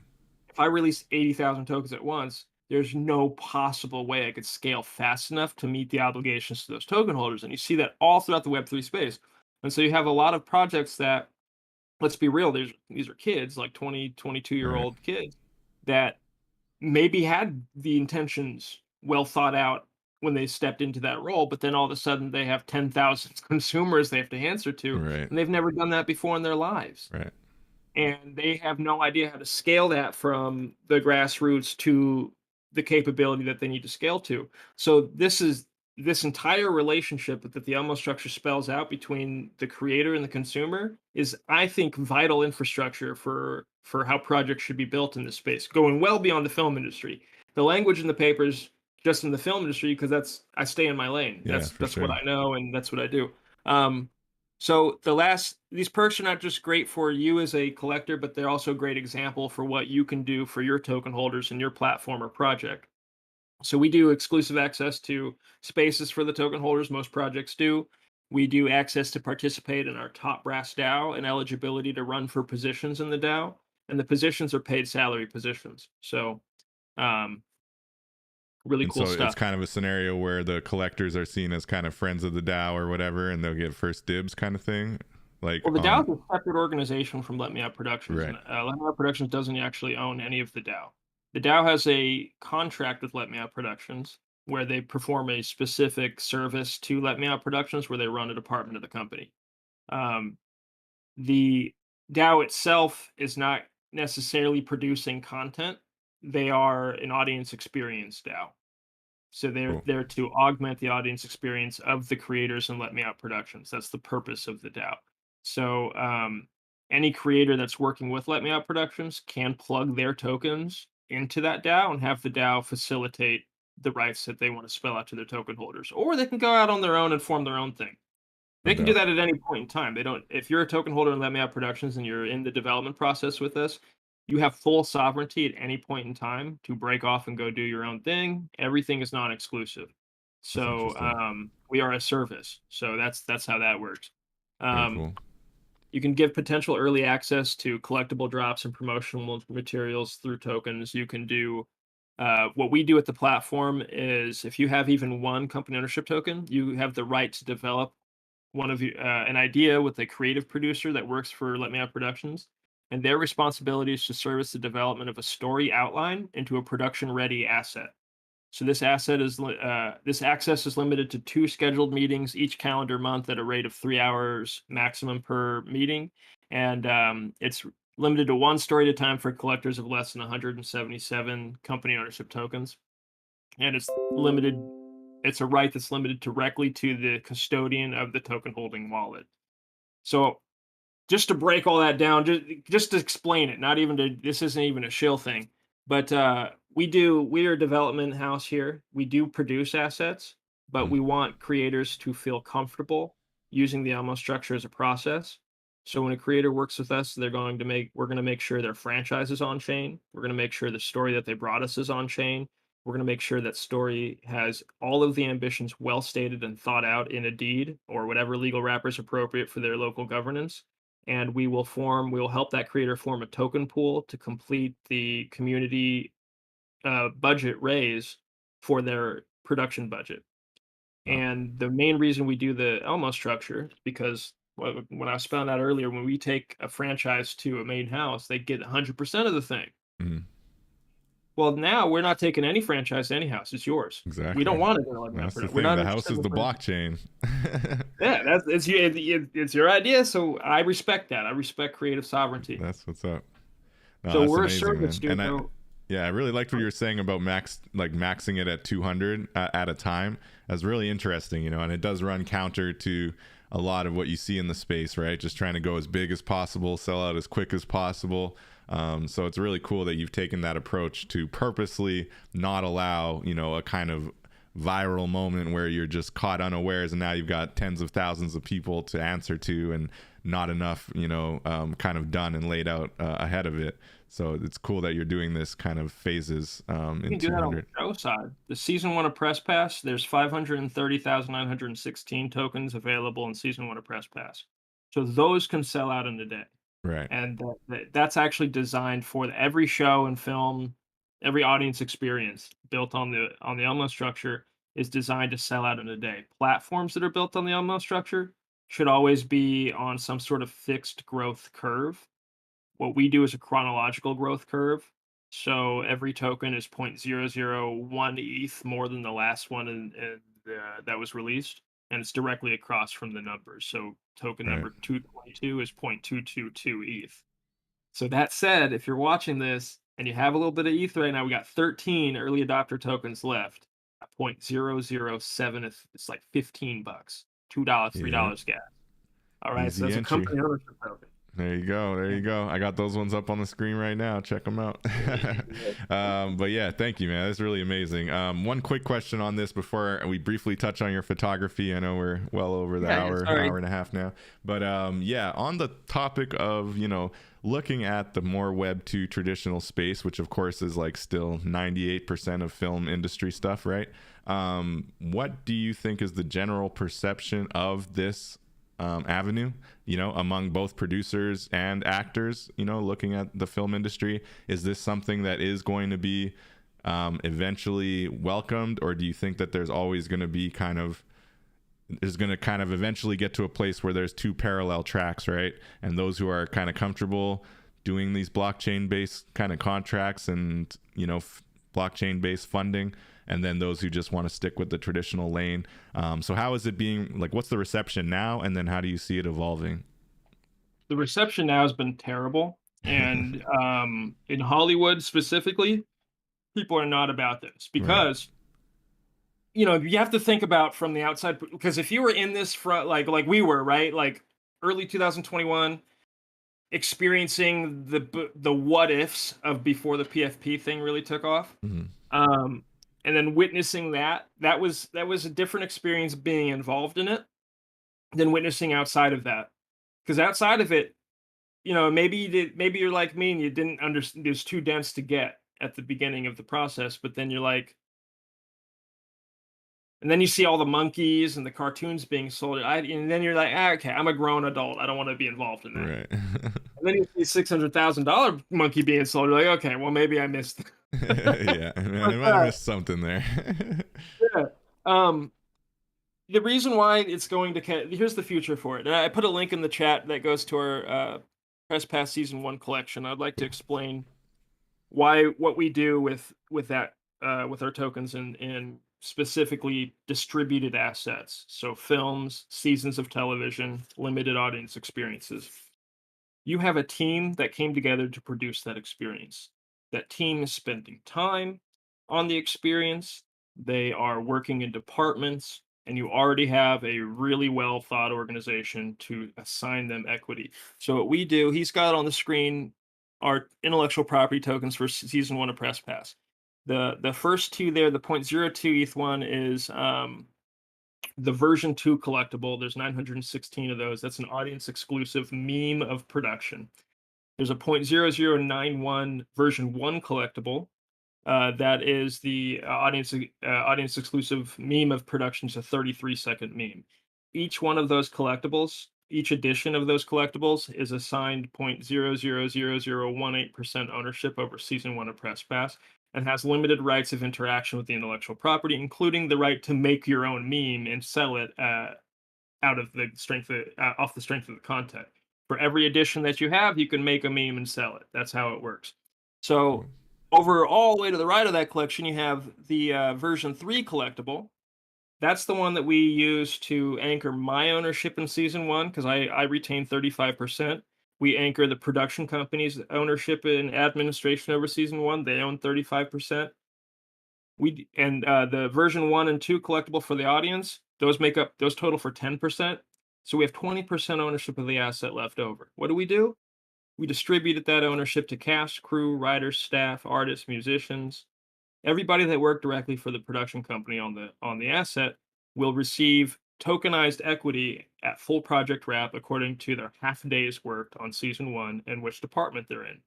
if I release 80,000 tokens at once, there's no possible way I could scale fast enough to meet the obligations to those token holders. And you see that all throughout the Web3 space. And so you have a lot of projects that, let's be real, these are kids, like 20, 22-year Right. old kids that maybe had the intentions well thought out when they stepped into that role, but then all of a sudden they have 10,000 consumers they have to answer to, Right. and they've never done that before in their lives, Right. and they have no idea how to scale that from the grassroots to the capability that they need to scale to. So this entire relationship that the Elmo structure spells out between the creator and the consumer is, I think, vital infrastructure for how projects should be built in this space, going well beyond the film industry. The language in the papers just in the film industry because I stay in my lane. Yeah, for That's what sure. I know and that's what I do. Um, so these perks are not just great for you as a collector, but they're also a great example for what you can do for your token holders in your platform or project. So we do exclusive access to spaces for the token holders. Most projects do. We do access to participate in our top brass DAO and eligibility to run for positions in the DAO. And the positions are paid salary positions. So um, really And cool so it's stuff. kind of a scenario where the collectors are seen as kind of friends of the DAO or whatever, and they'll get first dibs kind of thing. Like Well, the DAO on is a separate organization from Let Me Out Productions, and right. Let Me Out Productions doesn't actually own any of the DAO. The DAO has a contract with Let Me Out Productions where they perform a specific service to Let Me Out Productions, where they run a department of the company. Um, the DAO itself is not necessarily producing content; they are an audience experience DAO. So they're Cool. there to augment the audience experience of the creators and Let Me Out Productions. That's the purpose of the DAO. So any creator that's working with Let Me Out Productions can plug their tokens into that DAO and have the DAO facilitate the rights that they want to spell out to their token holders. Or they can go out on their own and form their own thing. No They can do doubt. that at any point in time. They don't If you're a token holder in Let Me Out Productions and you're in the development process with us, you have full sovereignty at any point in time to break off and go do your own thing. Everything is non-exclusive. That's So interesting. we are a service. So that's how that works. Very Um, cool. You can give potential early access to collectible drops and promotional materials through tokens. You can do what we do at the platform is if you have even one company ownership token, you have the right to develop an idea with a creative producer that works for Let Me Out Productions, and their responsibility is to service the development of a story outline into a production ready asset. So this access is limited to 2 scheduled meetings each calendar month at a rate of 3 hours maximum per meeting, and, it's limited to 1 story at a time for collectors of less than 177 company ownership tokens, and it's a right that's limited directly to the custodian of the token holding wallet. So just to break all that down, just to explain it, not even to this isn't even a shill thing, but we are a development house here. We do produce assets, but Mm. we want creators to feel comfortable using the Elmo structure as a process. So when a creator works with us, we're going to make sure their franchise is on chain. We're going to make sure the story that they brought us is on chain. We're going to make sure that story has all of the ambitions well stated and thought out in a deed or whatever legal wrapper is appropriate for their local governance, and we will help that creator form a token pool to complete the community budget raise for their production budget. Wow. And the main reason we do the Elmo structure is because when I was found out earlier, when we take a franchise to a main house, they get 100% of the thing. Mhm. Well, now we're not taking any franchise to any house; it's yours. We don't Exactly. want to go like That's the We're thing. not The house interested is in the the franchise. blockchain. Yeah, it's your idea, so I respect that. I respect creative sovereignty. That's what's up. No, So that's we're a amazing, service man. And studio. yeah, I really liked what you were saying about maxing it at 200 at a time. That's really interesting, and it does run counter to a lot of what you see in the space, right? Just trying to go as big as possible, sell out as quick as possible. So it's really cool that you've taken that approach to purposely not allow, a kind of viral moment where you're just caught unawares and now you've got tens of thousands of people to answer to and not enough, kind of done and laid out ahead of it. So it's cool that you're doing this kind of phases You in can do that on 200. the show side. The season one of Press Pass, there's 530,916 tokens available in season one of Press Pass. So those can sell out in a day. Right. And that's actually designed for every show and film, every audience experience built on the Elmo structure is designed to sell out in a day. Platforms that are built on the Elmo structure should always be on some sort of fixed growth curve. What we do is a chronological growth curve. So every token is 0.001 ETH more than the last one that was released, and it's directly across from the numbers. So token Right. number 222 is 0.222 ETH. So that said, if you're watching this and you have a little bit of ETH right now, we got 13 early adopter tokens left. At 0.007, it's like $15, $2, Yeah. $3 gas. All right, so Easy that's a entry. company ownership token. There you go. There Yeah. you go. I got those ones up on the screen right now. Check them out. But yeah, thank you, man. That's really amazing. One quick question on this before we briefly touch on your photography. I know we're well over the Yeah, hour sorry. and a half now. But yeah, on the topic of, looking at the more Web2 traditional space, which of course is like still 98% of film industry stuff, right? What do you think is the general perception of this avenue, among both producers and actors, looking at the film industry? Is this something that is going to be eventually welcomed, or do you think that there's always going to be is going to kind of eventually get to a place where there's two parallel tracks, right? And those who are kind of comfortable doing these blockchain based kind of contracts and, blockchain based funding, and then those who just want to stick with the traditional lane. So how is it being, like, what's the reception now? And then how do you see it evolving? The reception now has been terrible, and in Hollywood specifically, people are not about this Right. because you have to think about from the outside because if you were in this front like we were, right, like early 2021, experiencing the what ifs of before the PFP thing really took off, Mhm. um, and then witnessing that was a different experience being involved in it than witnessing outside of that. Because outside of it, maybe you're like me and you didn't understand. It was too dense to get at the beginning of the process, but then you're like, And then you see all the monkeys and the cartoons being sold. And then you're like, okay, I'm a grown adult. I don't want to be involved in that. Right. And then you see $600,000 monkey being sold. You're like, okay, well maybe I missed. Yeah, man, But I might have missed something there. yeah, um, the reason why it's going to here's the future for it. And I put a link in the chat that goes to our Press Pass Season 1 collection. I'd like to explain why what we do with that with our tokens and specifically distributed assets. So films, seasons of television, limited audience experiences. You have a team that came together to produce that experience. That team is spending time on the experience. They are working in departments, and you already have a really well thought organization to assign them equity. So, what we do, he's got on the screen our intellectual property tokens for season one of Press Pass. The first two there, the 0.02 ETH one is the version 2 collectible. There's 916 of those. That's an audience exclusive meme of production. There's a 0.0091 version 1 collectible. That is the audience exclusive meme of production. It's a 33-second meme. Each one of those collectibles, each edition of those collectibles is assigned 0.000018% ownership over season one of Press Pass and has limited rights of interaction with the intellectual property, including the right to make your own meme and sell it out of the strength of, off the strength of the content. For every edition that you have, you can make a meme and sell it. That's how it works. So over all the way to the right of that collection, you have the version 3 collectible. That's the one that we use to anchor my ownership in season one because I retain 35%. We anchor the production company's ownership and administration over season one. They own 35%. The version 1 and 2 collectible for the audience, those total for 10%. So we have 20% ownership of the asset left over. What do? We distributed that ownership to cast, crew, writers, staff, artists, musicians. Everybody that worked directly for the production company on the asset will receive tokenized equity at full project wrap according to their half days worked on season one and which department they're in.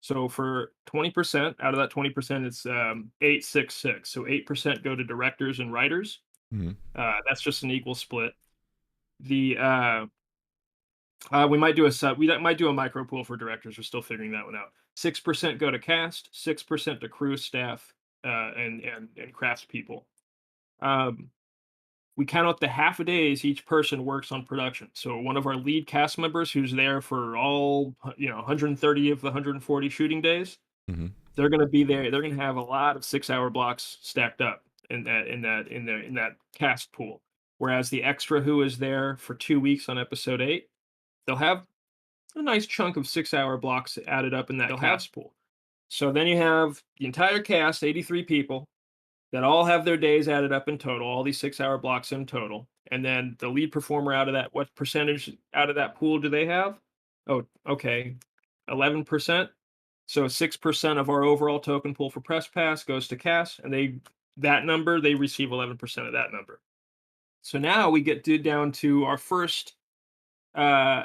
So for 20%, out of that 20%, it's 866. So 8% go to directors and writers. Mhm. That's just an equal split. The we might do a micro pool for directors. We're still figuring that one out. 6% go to cast, 6% to crew, staff, and craftspeople. We count out the half a days each person works on production. So one of our lead cast members who's there for all 130 of the 140 shooting days, Mhm. they're going to be there. They're going to have a lot of 6-hour blocks stacked up in that cast pool. Whereas the extra who is there for 2 weeks on episode 8, they'll have a nice chunk of 6-hour blocks added up in that cast pool. So then you have the entire cast, 83 people, that all have their days added up in total, all these 6-hour blocks in total. And then the lead performer out of that, what percentage out of that pool do they have? Oh, okay, 11%. So 6% of our overall token pool for Press Pass goes to cast, and they receive 11% of that number. So now we get down to our first uh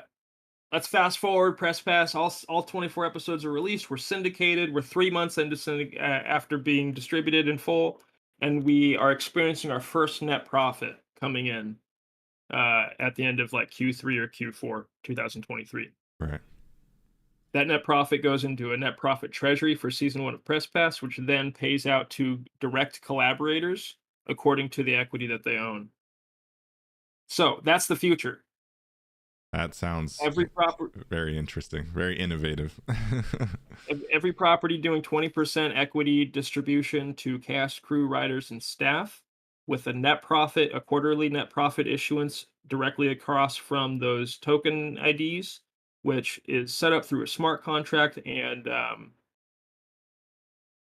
let's fast forward. Press Pass. All 24 episodes are released. We're syndicated. We're 3 months after being distributed in full, and we are experiencing our first net profit coming in at the end of like Q3 or Q4 2023. Right. That net profit goes into a net profit treasury for season one of Press Pass, which then pays out to direct collaborators according to the equity that they own. So that's the future. That sounds Every proper very interesting, very innovative. every property doing 20% equity distribution to cast, crew, writers, and staff with a quarterly net profit issuance directly across from those token IDs, which is set up through a smart contract. And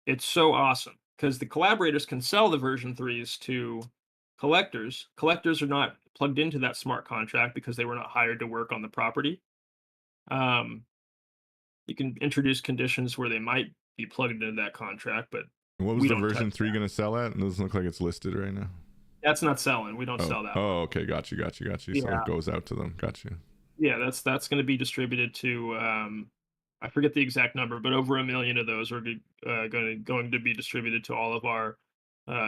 it's so awesome because the collaborators can sell the version 3s to collectors. Collectors are not plugged into that smart contract because they were not hired to work on the property. Um, You can introduce conditions where they might be plugged into that contract, but What was we the don't version touch 3 that. going to sell at? It doesn't look like it's listed right now. That's not selling. We don't Oh, sell that one. oh, okay, got you. So Yeah, it goes out to them. Got you. yeah, that's going to be distributed to I forget the exact number, but over 1 million of those are going to be distributed to all of our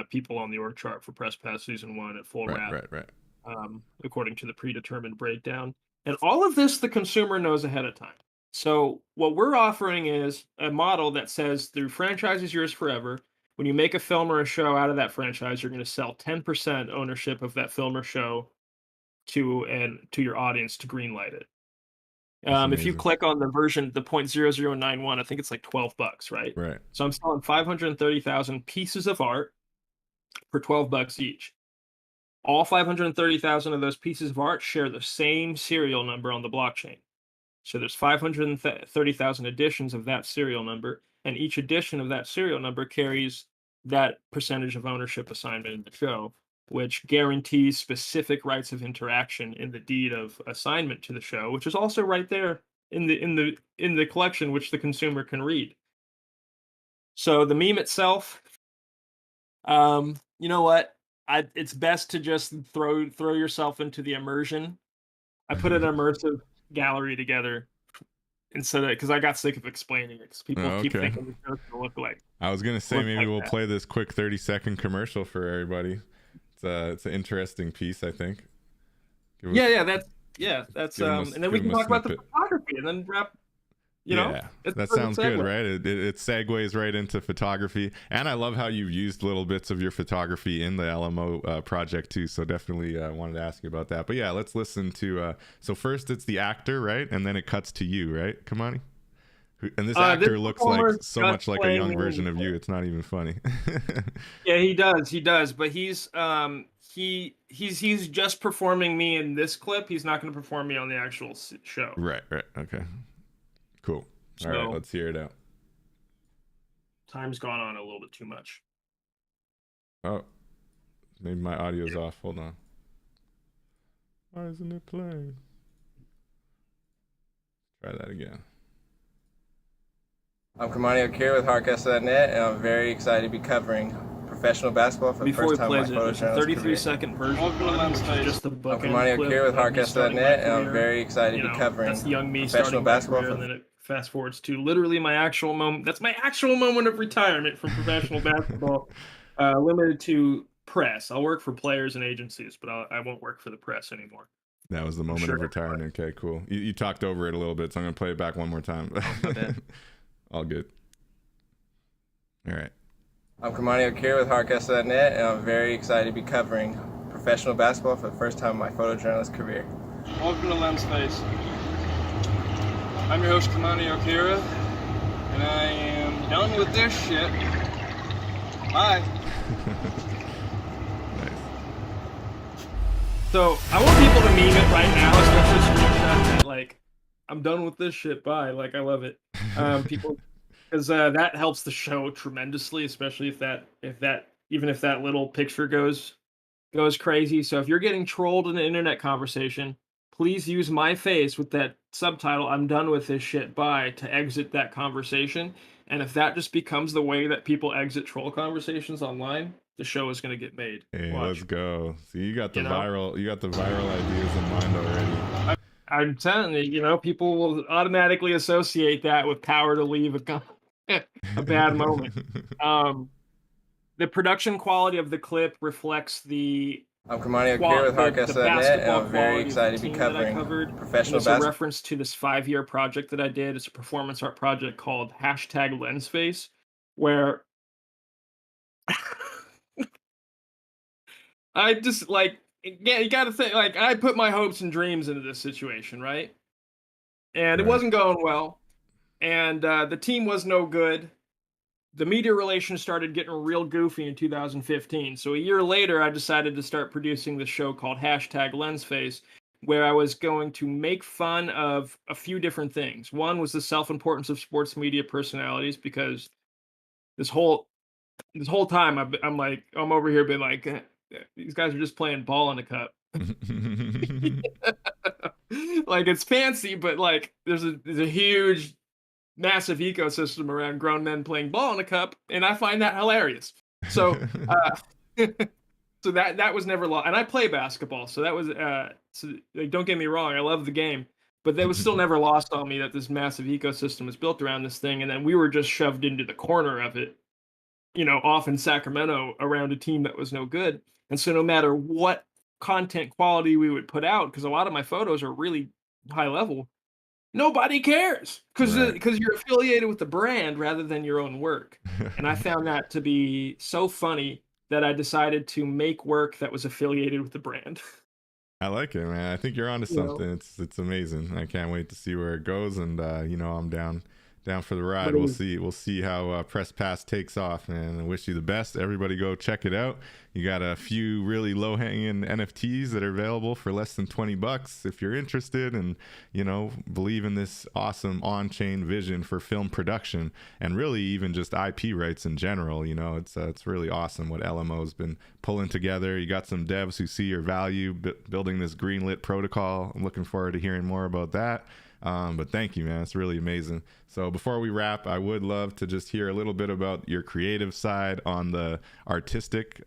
people on the org chart for Press Pass Season 1 at full Right, wrap, right, right. according to the predetermined breakdown. And all of this the consumer knows ahead of time. So what we're offering is a model that says through franchise is yours forever. When you make a film or a show out of that franchise, you're going to sell 10% ownership of that film or show to your audience to greenlight it. That's If you amazing. click on the version, the 0.0091, I think it's like $12, right? Right. So I'm selling 530,000 pieces of art for $12 each. All 530,000 of those pieces of art share the same serial number on the blockchain. So there's 530,000 editions of that serial number, and each edition of that serial number carries that percentage of ownership assignment in the show, which guarantees specific rights of interaction in the deed of assignment to the show, which is also right there in the collection, which the consumer can read. So the meme itself, you know what? It's best to just throw yourself into the immersion. I put an immersive gallery together instead of because I got sick of explaining it because people keep Okay. thinking the show's gonna I was gonna say look maybe like we'll that. play this quick 30-second commercial for everybody. It's an interesting piece, I think. Give us That's give them and then we give can them a talk about the snippet. photography and then wrap. Yeah, It's that a perfect sounds good, segue. right? It segues right into photography, and I love how you've used little bits of your photography in the LMO project too. So definitely wanted to ask you about that. But yeah, let's listen to. So first, it's the actor, right, and then it cuts to you, right, Kamani? And this This actor looks like performer is so just much like a playing young me in version the of you. It's not even funny. Yeah, he does, but he's just performing me in this clip. He's not going to perform me on the actual show. Right, right. Okay, cool. All right, So let's hear it out. time's gone on a little bit too much. Oh, maybe my audio's off. Hold on. Why isn't it playing? Try that again. I'm Kimani Okira with Hardcast.net, and I'm very excited to be covering professional basketball for the Before he first time in my plays it, there's a photojournalist 33-second career. version of it, which is just the I'm bookend Kimani clip Okira with of me starting my Hardcast.net, and I'm career. very excited to be covering That's young me professional starting my basketball career, for and then it fast forwards to literally my actual moment. That's my actual moment of retirement from professional basketball, limited to press. I'll work for players and agencies, but I won't work for the press anymore. That was the I'm moment sure of retirement. Okay, cool. You talked over it a little bit, so I'm gonna play it back one more time. my bad. All good. All right. I'm Kimani Okira with Hardcast.net, and I'm very excited to be covering professional basketball for the first time in my photojournalist career. Welcome to Lens Space. I'm your host, Kimani Okira, and I am done with this shit. Bye. Nice. So I want people to meme it right now, especially screenshot that like I'm done with this shit. Bye. Like I love it. People, because that helps the show tremendously, especially if that little picture goes crazy. So if you're getting trolled in an internet conversation, please use my face with that subtitle, I'm done with this shit, bye, to exit that conversation. And if that just becomes the way that people exit troll conversations online, the show is going to get made. Hey, Watch. let's go. See, you got the You know? viral ideas in mind already. I'm telling you, people will automatically associate that with power to leave a bad moment. The production quality of the clip reflects the I'm Kimani Okira with Hardcast.net, and basketball I'm very quality of the excited to be team that I covering covered. And professional it's a basketball. reference to this 5-year project that I did. It's a performance art project called #LensFace, where I just yeah, you gotta think, I put my hopes and dreams into this situation, right? And it Right. wasn't going well. And the team was no good. The media relations started getting real goofy in 2015. So a year later, I decided to start producing this show called #LensFace, where I was going to make fun of a few different things. One was the self-importance of sports media personalities, because this whole time I'm over here being like, these guys are just playing ball in a cup. Like it's fancy, but like there's a huge massive ecosystem around grown men playing ball in a cup, and I find that hilarious. So, so that was never lost. And I play basketball, so that was so like, don't get me wrong, I love the game, but that was still never lost on me that this massive ecosystem was built around this thing, and then we were just shoved into the corner of it off in Sacramento around a team that was no good. And so no matter what content quality we would put out, because a lot of my photos are really high level, nobody cares because Right. you're affiliated with the brand rather than your own work. And I found that to be so funny that I decided to make work that was affiliated with the brand. I like it, man. I think you're onto You know, something. It's amazing. I can't wait to see where it goes, and I'm down for the ride. but We'll see how Press Pass takes off, man. I wish you the best. Everybody go check it out. You got a few really low hanging NFTs that are available for less than $20 if you're interested, and believe in this awesome on-chain vision for film production and really even just IP rights in general. It's really awesome what LMO's been pulling together. You got some devs who see your value building this greenlit protocol. I'm looking forward to hearing more about that. But thank you, man. It's really amazing. So before we wrap, I would love to just hear a little bit about your creative side on the artistic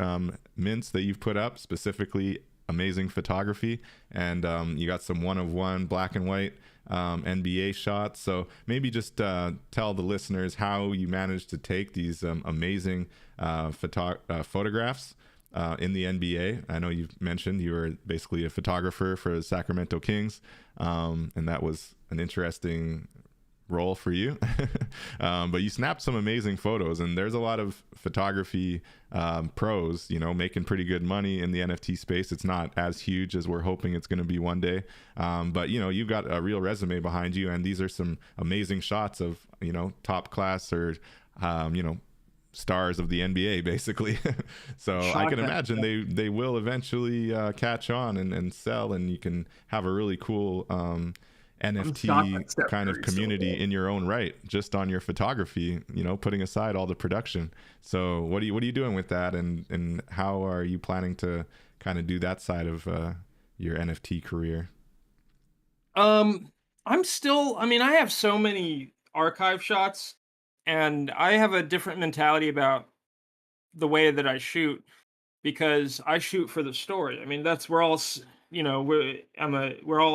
mints that you've put up, specifically amazing photography. And you got some one-of-one black and white NBA shots. So maybe just tell the listeners how you managed to take these amazing photographs in the NBA. I know you've mentioned you were basically a photographer for the Sacramento Kings, and that was an interesting role for you. But you snapped some amazing photos, and there's a lot of photography pros, making pretty good money in the NFT space. It's not as huge as we're hoping it's going to be one day. But you've got a real resume behind you, and these are some amazing shots of, top class or, stars of the NBA, basically. So I can imagine they will eventually catch on and sell, and you can have a really cool NFT kind of community in your own right, just on your photography, putting aside all the production. So what are you doing with that, and how are you planning to kind of do that side of your NFT career? I have so many archive shots, and I have a different mentality about the way that I shoot, because I shoot for the story. I mean, we're all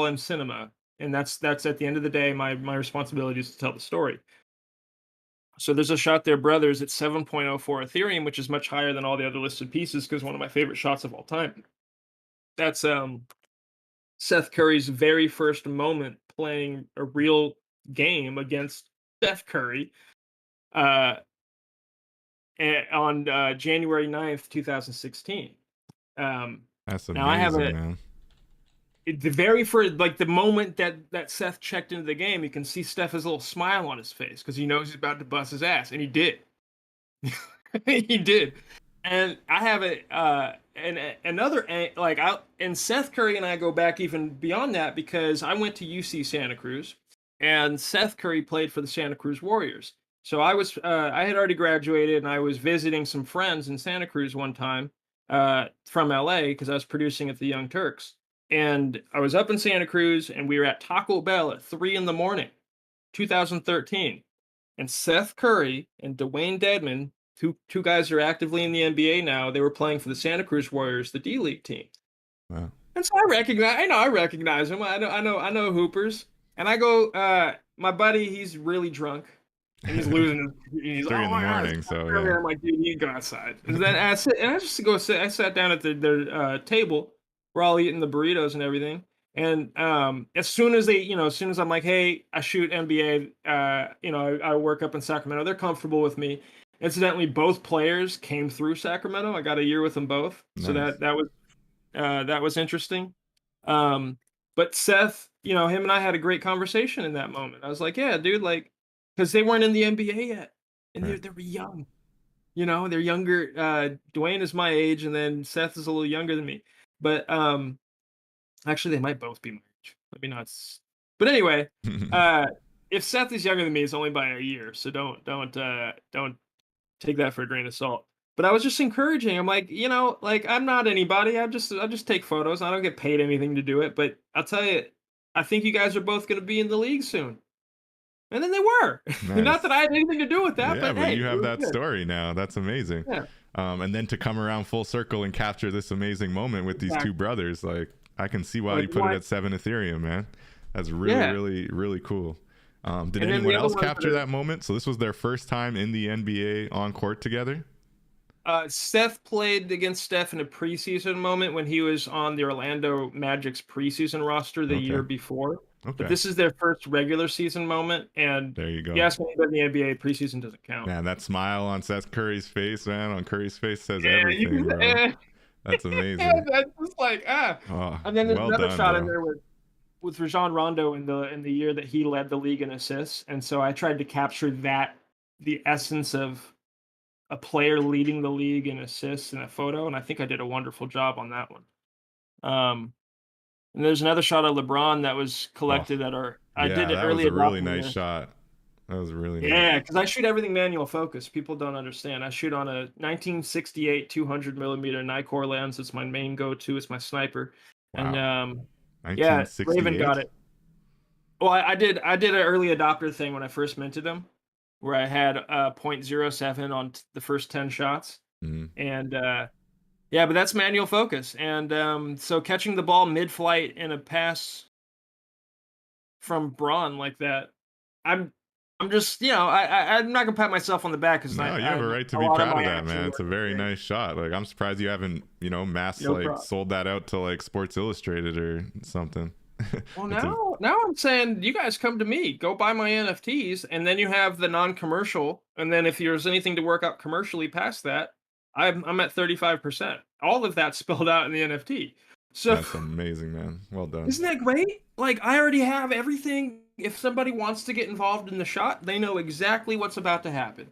in cinema, and that's at the end of the day, my responsibility is to tell the story. So there's a shot there, brothers, at 7.04 Ethereum, which is much higher than all the other listed pieces, because one of my favorite shots of all time. That's Seth Curry's very first moment playing a real game against Steph Curry on January 9th, 2016. That's amazing, now I have man. The very first, like the moment that Seth checked into the game, you can see Steph has a little smile on his face because he knows he's about to bust his ass, and he did. He did. And I have and Seth Curry and I go back even beyond that, because I went to UC Santa Cruz, and Seth Curry played for the Santa Cruz Warriors. So I had already graduated, and I was visiting some friends in Santa Cruz one time from LA, because I was producing at the Young Turks. And I was up in Santa Cruz, and we were at Taco Bell at 3 a.m, 2013. And Seth Curry and Dwayne Dedmon, two guys who are actively in the NBA now, they were playing for the Santa Cruz Warriors, the D League team. Wow. And so I recognize him. I know hoopers. And I go, my buddy, he's really drunk, and he's losing. He's 3 in the morning, so yeah. I'm like, dude, you go outside. And then I sat down at their table. We're all eating the burritos and everything. And as soon as I'm like, hey, I shoot NBA, I work up in Sacramento, they're comfortable with me. Incidentally, both players came through Sacramento. I got a year with them both. Nice. So that was interesting. But Seth, him and I had a great conversation in that moment. I was like, yeah, dude, like, because they weren't in the NBA yet, and right. they were young. They're younger. Dwayne is my age, and then Seth is a little younger than me. But actually, they might both be my age. Maybe not. But anyway, if Seth is younger than me, it's only by a year. So don't take that for a grain of salt. But I was just encouraging. I'm like, I'm not anybody. I just take photos. I don't get paid anything to do it. But I'll tell you, I think you guys are both going to be in the league soon. And then they were. Nice. Not that I had anything to do with that. Yeah, but hey, you have that story now. That's amazing. Yeah. And then to come around full circle and capture this amazing moment with these two brothers, like, I can see why you put it at 7 Ethereum, man. That's really, really cool. Did anyone else capture that moment? So this was their first time in the NBA on court together? Steph played against Steph in a preseason moment when he was on the Orlando Magic's preseason roster the year before. Okay. But this is their first regular season moment, and there you go. you ask anybody in the NBA, preseason doesn't count. Man, that smile on Seth Curry's face, man, on Curry's face says everything, bro. That's amazing. That's just like Oh, and then there's well another done, shot bro. in there with Rajon Rondo in the year that he led the league in assists, and so I tried to capture the essence of a player leading the league in assists in a photo, and I think I did a wonderful job on that one. And there's another shot of LeBron that was collected at our. I did it that early. was a really nice shot. That was really nice. Yeah, because I shoot everything manual focus. People don't understand. I shoot on a 1968 200 millimeter Nikkor lens. It's my main go-to. It's my sniper. Wow. And yeah, 1968? Raven got it. Well, I did an early adopter thing when I first minted them, where I had 0.07 on the first 10 shots. Mhm. And yeah, but that's manual focus. And so catching the ball mid-flight in a pass from Braun like that, I'm just, I'm not gonna pat myself on the back because No, you have a right to be proud of that, man. It's a very nice shot. Like, I'm surprised you haven't, sold that out to like Sports Illustrated or something. Well, now I'm saying you guys come to me, go buy my NFTs, and then you have the non-commercial, and then if there's anything to work out commercially past that, I'm at 35%. All of that spelled out in the NFT. So that's amazing, man. Well done. Isn't that great? Like, I already have everything. If somebody wants to get involved in the shot, they know exactly what's about to happen.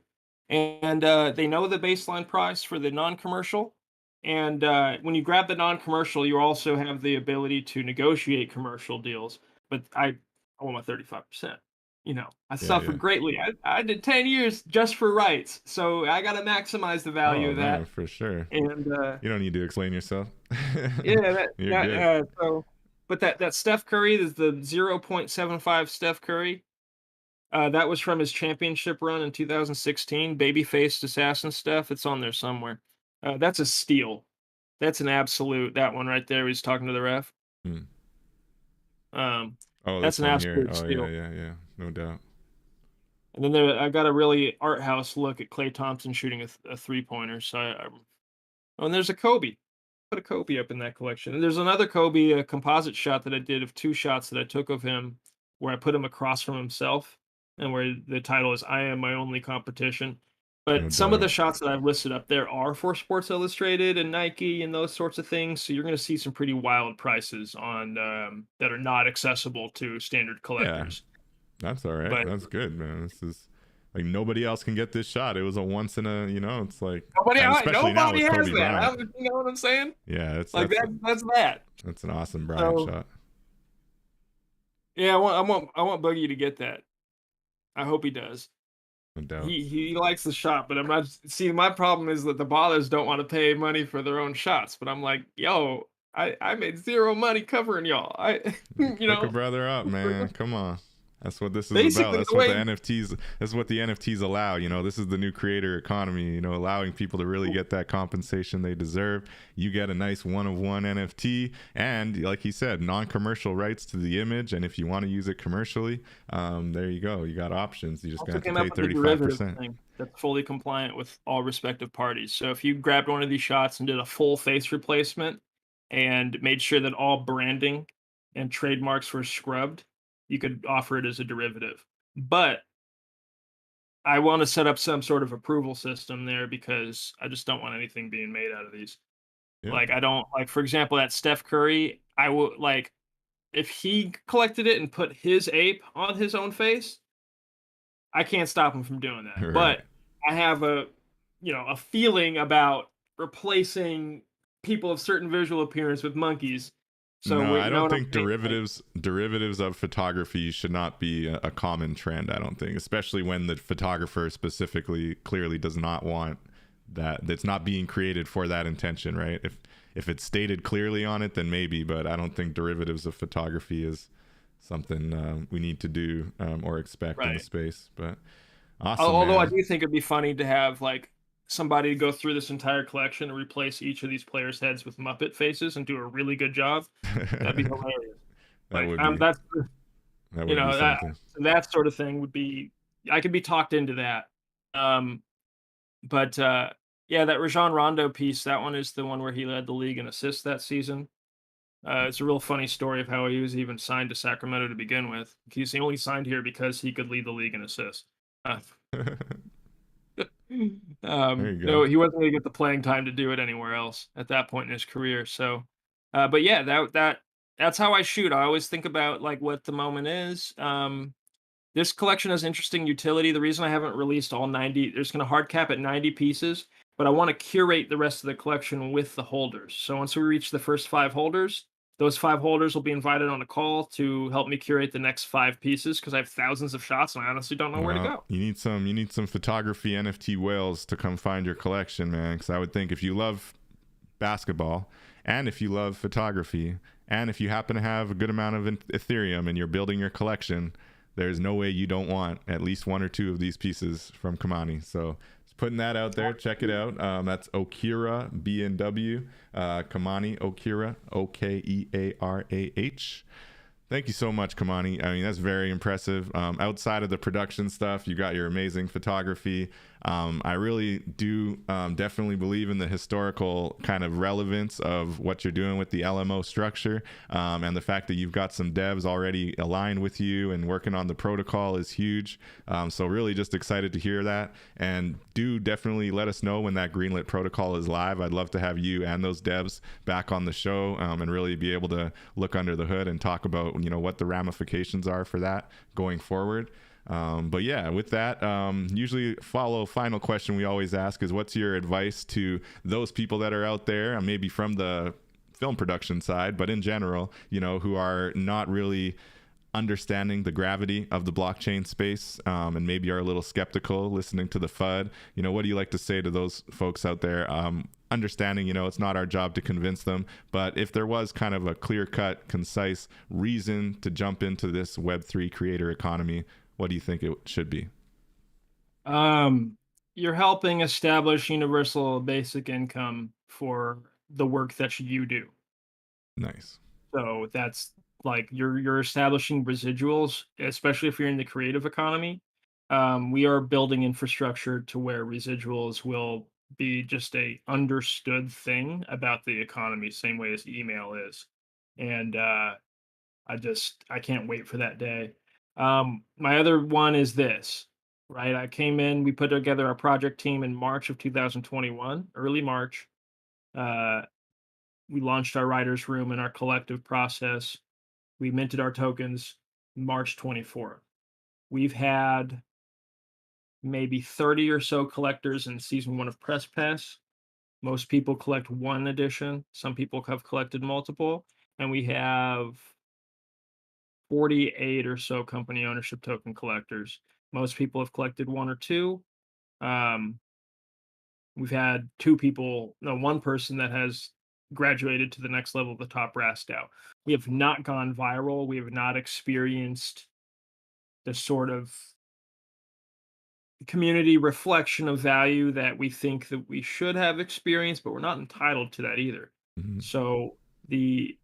And they know the baseline price for the non-commercial. And when you grab the non-commercial, you also have the ability to negotiate commercial deals. But I want my 35%. I suffered greatly. I did 10 years just for rights. So I got to maximize the value of that. No, for sure. And you don't need to explain yourself. Yeah, but that Steph Curry is the 0.75 Steph Curry. That was from his championship run in 2016, baby-faced assassin Steph. It's on there somewhere. That's a steal. That's an absolute. That one right there. He's talking to the ref. That's an absolute steal. Yeah, no doubt. And then I got a really art house look at Klay Thompson shooting a 3-pointer. So and there's a Kobe. Put a Kobe up in that collection. And there's another Kobe, a composite shot that I did of 2 shots that I took of him, where I put him across from himself, and where the title is "I am my only competition." But some of the shots that I've listed up there are for Sports Illustrated and Nike and those sorts of things. So you're going to see some pretty wild prices on that are not accessible to standard collectors. Yeah, that's all right. That's good, man. This is like nobody else can get this shot. It was a once in a, it's like nobody has Kobe that. Bryant. You know what I'm saying? Yeah, that's that. That's an awesome Bryant shot. Yeah, I want Boogie to get that. I hope he does. No doubt. He likes the shot, but I'm not. See, my problem is that the ballers don't want to pay money for their own shots. But I'm like, yo, I made zero money covering y'all. Pick a brother up, man. Come on. That's what this is about. That's what the NFTs. That's what the NFTs allow. This is the new creator economy. Allowing people to really get that compensation they deserve. You get a nice one-of-one NFT, and like he said, non-commercial rights to the image. And if you want to use it commercially, there you go. You got options. You just got to pay 35%. That's fully compliant with all respective parties. So if you grabbed one of these shots and did a full face replacement and made sure that all branding and trademarks were scrubbed, you could offer it as a derivative. But I want to set up some sort of approval system there because I just don't want anything being made out of these. Yeah. Like, I don't, like, for example, that Steph Curry, I would, like, if he collected it and put his ape on his own face, I can't stop him from doing that. Right. But I have a feeling about replacing people of certain visual appearance with monkeys. So no, I don't think derivatives of photography should not be a common trend. I don't think, especially when the photographer specifically clearly does not want that. That's not being created for that intention, right? If it's stated clearly on it, then maybe. But I don't think derivatives of photography is something we need to do or expect in the space. But awesome. Although I do think it'd be funny to have like somebody to go through this entire collection and replace each of these players' heads with Muppet faces and do a really good job. That'd be hilarious. That sort of thing would be. I could be talked into that. But Yeah, that Rajon Rondo piece, that one is the one where he led the league in assists that season. It's a real funny story of how he was even signed to Sacramento to begin with. He's only signed here because he could lead the league in assists. Uh, There you no, go. he wasn't going to get the playing time to do it anywhere else at that point in his career. So, but yeah, that's how I shoot. I always think about like what the moment is. This collection has interesting utility. The reason I haven't released all 90, there's going to hard cap at 90 pieces, but I want to curate the rest of the collection with the holders. So once we reach the first 5 holders, those 5 holders will be invited on a call to help me curate the next 5 pieces because I have thousands of shots and I honestly don't know where to Well, go. you need some photography NFT whales to come find your collection, man. Because I would think if you love basketball and if you love photography and if you happen to have a good amount of Ethereum and you're building your collection, there's no way you don't want at least 1 or 2 of these pieces from Kimani. So just putting that out there. Check it out. That's Okira BNW. Kimani Okira Okearah. Thank you so much, Kimani. I mean, that's very impressive. Outside of the production stuff, you got your amazing photography. I really do definitely believe in the historical kind of relevance of what you're doing with the LMO structure, and the fact that you've got some devs already aligned with you and working on the protocol is huge. So really just excited to hear that, and do definitely let us know when that greenlit protocol is live. I'd love to have you and those devs back on the show, and really be able to look under the hood and talk about what the ramifications are for that going forward. But yeah, with that, usually final question we always ask is, what's your advice to those people that are out there, maybe from the film production side, but in general, who are not really understanding the gravity of the blockchain space, and maybe are a little skeptical listening to the FUD? What do you like to say to those folks out there? Understanding, it's not our job to convince them, but if there was kind of a clear-cut, concise reason to jump into this Web3 creator economy, what do you think it should be? You're helping establish universal basic income for the work that you do. Nice. So that's like you're establishing residuals, especially if you're in the creative economy. We are building infrastructure to where residuals will be just a understood thing about the economy, same way as email is. And I can't wait for that day. My other one is this, right? I came in, we put together our project team in March of 2021, early March. Uh, we launched our writers' room and our collective process. We minted our tokens March 24th. We've had maybe 30 or so collectors in season 1 of Press Pass. Most people collect 1 edition. Some people have collected multiple. And we have 48 or so company ownership token collectors. Most people have collected 1 or 2. Um, we've had 1 person that has graduated to the next level of the top brass scout. We have not gone viral. We have not experienced the sort of community reflection of value that we think that we should have experienced, but we're not entitled to that either. Mm-hmm. So the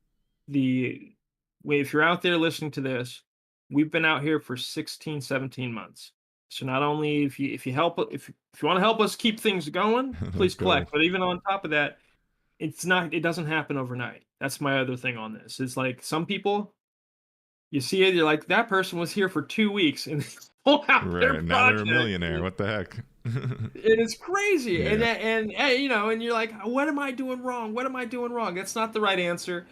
way, if you're out there listening to this, we've been out here for 16, 17 months. So not only if you want to help us keep things going, please collect. But even on top of that, it doesn't happen overnight. That's my other thing on this. It's like some people, you see it, you're like, that person was here for 2 weeks and pull out their Right. Now they're a project. millionaire. What the heck? It is crazy. Yeah. And and you're like, what am I doing wrong? What am I doing wrong? That's not the right answer.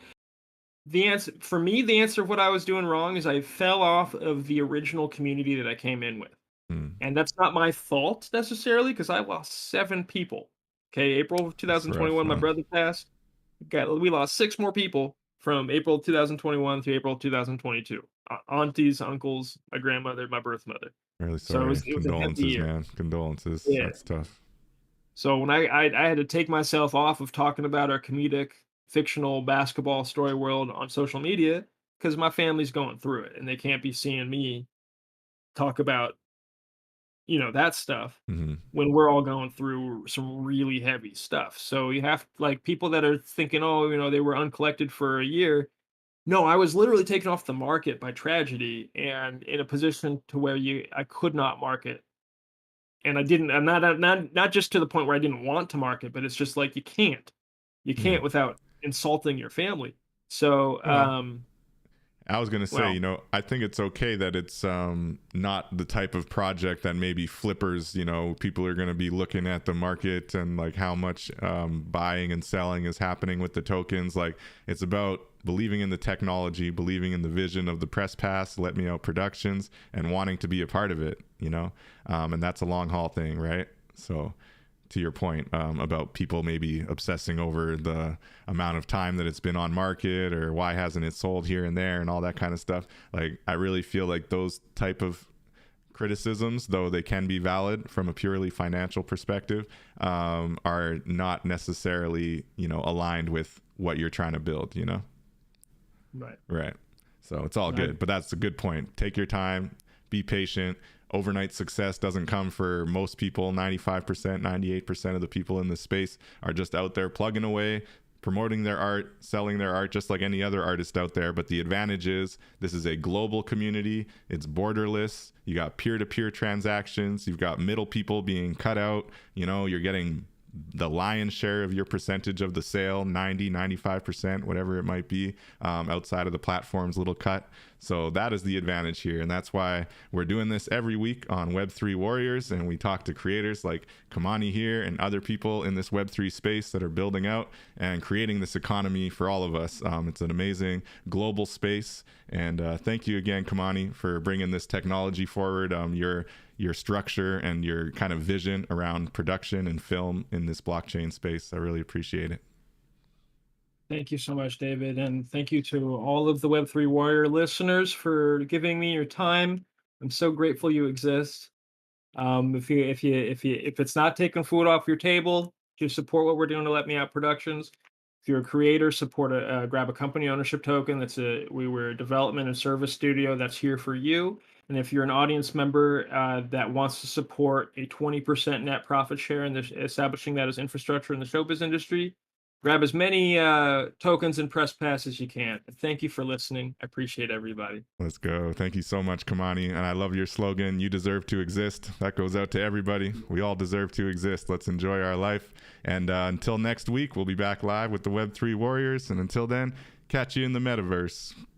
The answer for me, the answer of what I was doing wrong is I fell off of the original community that I came in with. And that's not my fault necessarily, because I lost 7 people. Okay, April of 2021, my brother passed. We lost 6 more people from April 2021 to April 2022. Aunties, uncles, my grandmother, my birth mother. Really sorry. So it was a heavy Condolences, year. man. Condolences. Yeah. That's tough. So when I had to take myself off of talking about our comedic fictional basketball story world on social media because my family's going through it and they can't be seeing me talk about that stuff Mm-hmm. when we're all going through some really heavy stuff. So you have like people that are thinking, oh, they were uncollected for a year. No, I was literally taken off the market by tragedy and in a position to where I could not market and I'm not just to the point where I didn't want to market, but it's just like you Yeah. can't without insulting your family. So, Well, I was going to say, well, I think it's okay that it's not the type of project that maybe flippers, people are going to be looking at the market and like how much buying and selling is happening with the tokens. Like, it's about believing in the technology, believing in the vision of the Press Pass, Let Me Out Productions, and wanting to be a part of it, and that's a long haul thing, right? So to your point about people maybe obsessing over the amount of time that it's been on market or why hasn't it sold here and there and all that kind of stuff. Like, I really feel like those type of criticisms, though they can be valid from a purely financial perspective, are not necessarily, aligned with what you're trying to build, right. Right. So it's all good, but that's a good point. Take your time, be patient. Overnight success doesn't come for most people. 95%, 98% of the people in this space are just out there plugging away, promoting their art, selling their art just like any other artist out there. But the advantage is this is a global community. It's borderless. You got peer-to-peer transactions. You've got middle people being cut out. You're getting the lion's share of your percentage of the sale, 95%, whatever it might be, outside of the platform's little cut. So that is the advantage here. And that's why we're doing this every week on Web3 Warriors. And we talk to creators like Kimani here and other people in this Web3 space that are building out and creating this economy for all of us. It's an amazing global space. And thank you again, Kimani, for bringing this technology forward. Your structure and your kind of vision around production and film in this blockchain space. I really appreciate it. Thank you so much, David, and thank you to all of the Web3 Warrior listeners for giving me your time. I'm so grateful you exist. If it's not taking food off your table, to support what we're doing to Let Me Out Productions. If you're a creator, support grab a company ownership token. We're a development and service studio that's here for you. And if you're an audience member that wants to support a 20% net profit share in establishing that as infrastructure in the showbiz industry, grab as many tokens and press pass as you can. And thank you for listening. I appreciate everybody. Let's go. Thank you so much, Kimani. And I love your slogan, "You deserve to exist." That goes out to everybody. We all deserve to exist. Let's enjoy our life. And until next week, we'll be back live with the Web3 Warriors. And until then, catch you in the metaverse.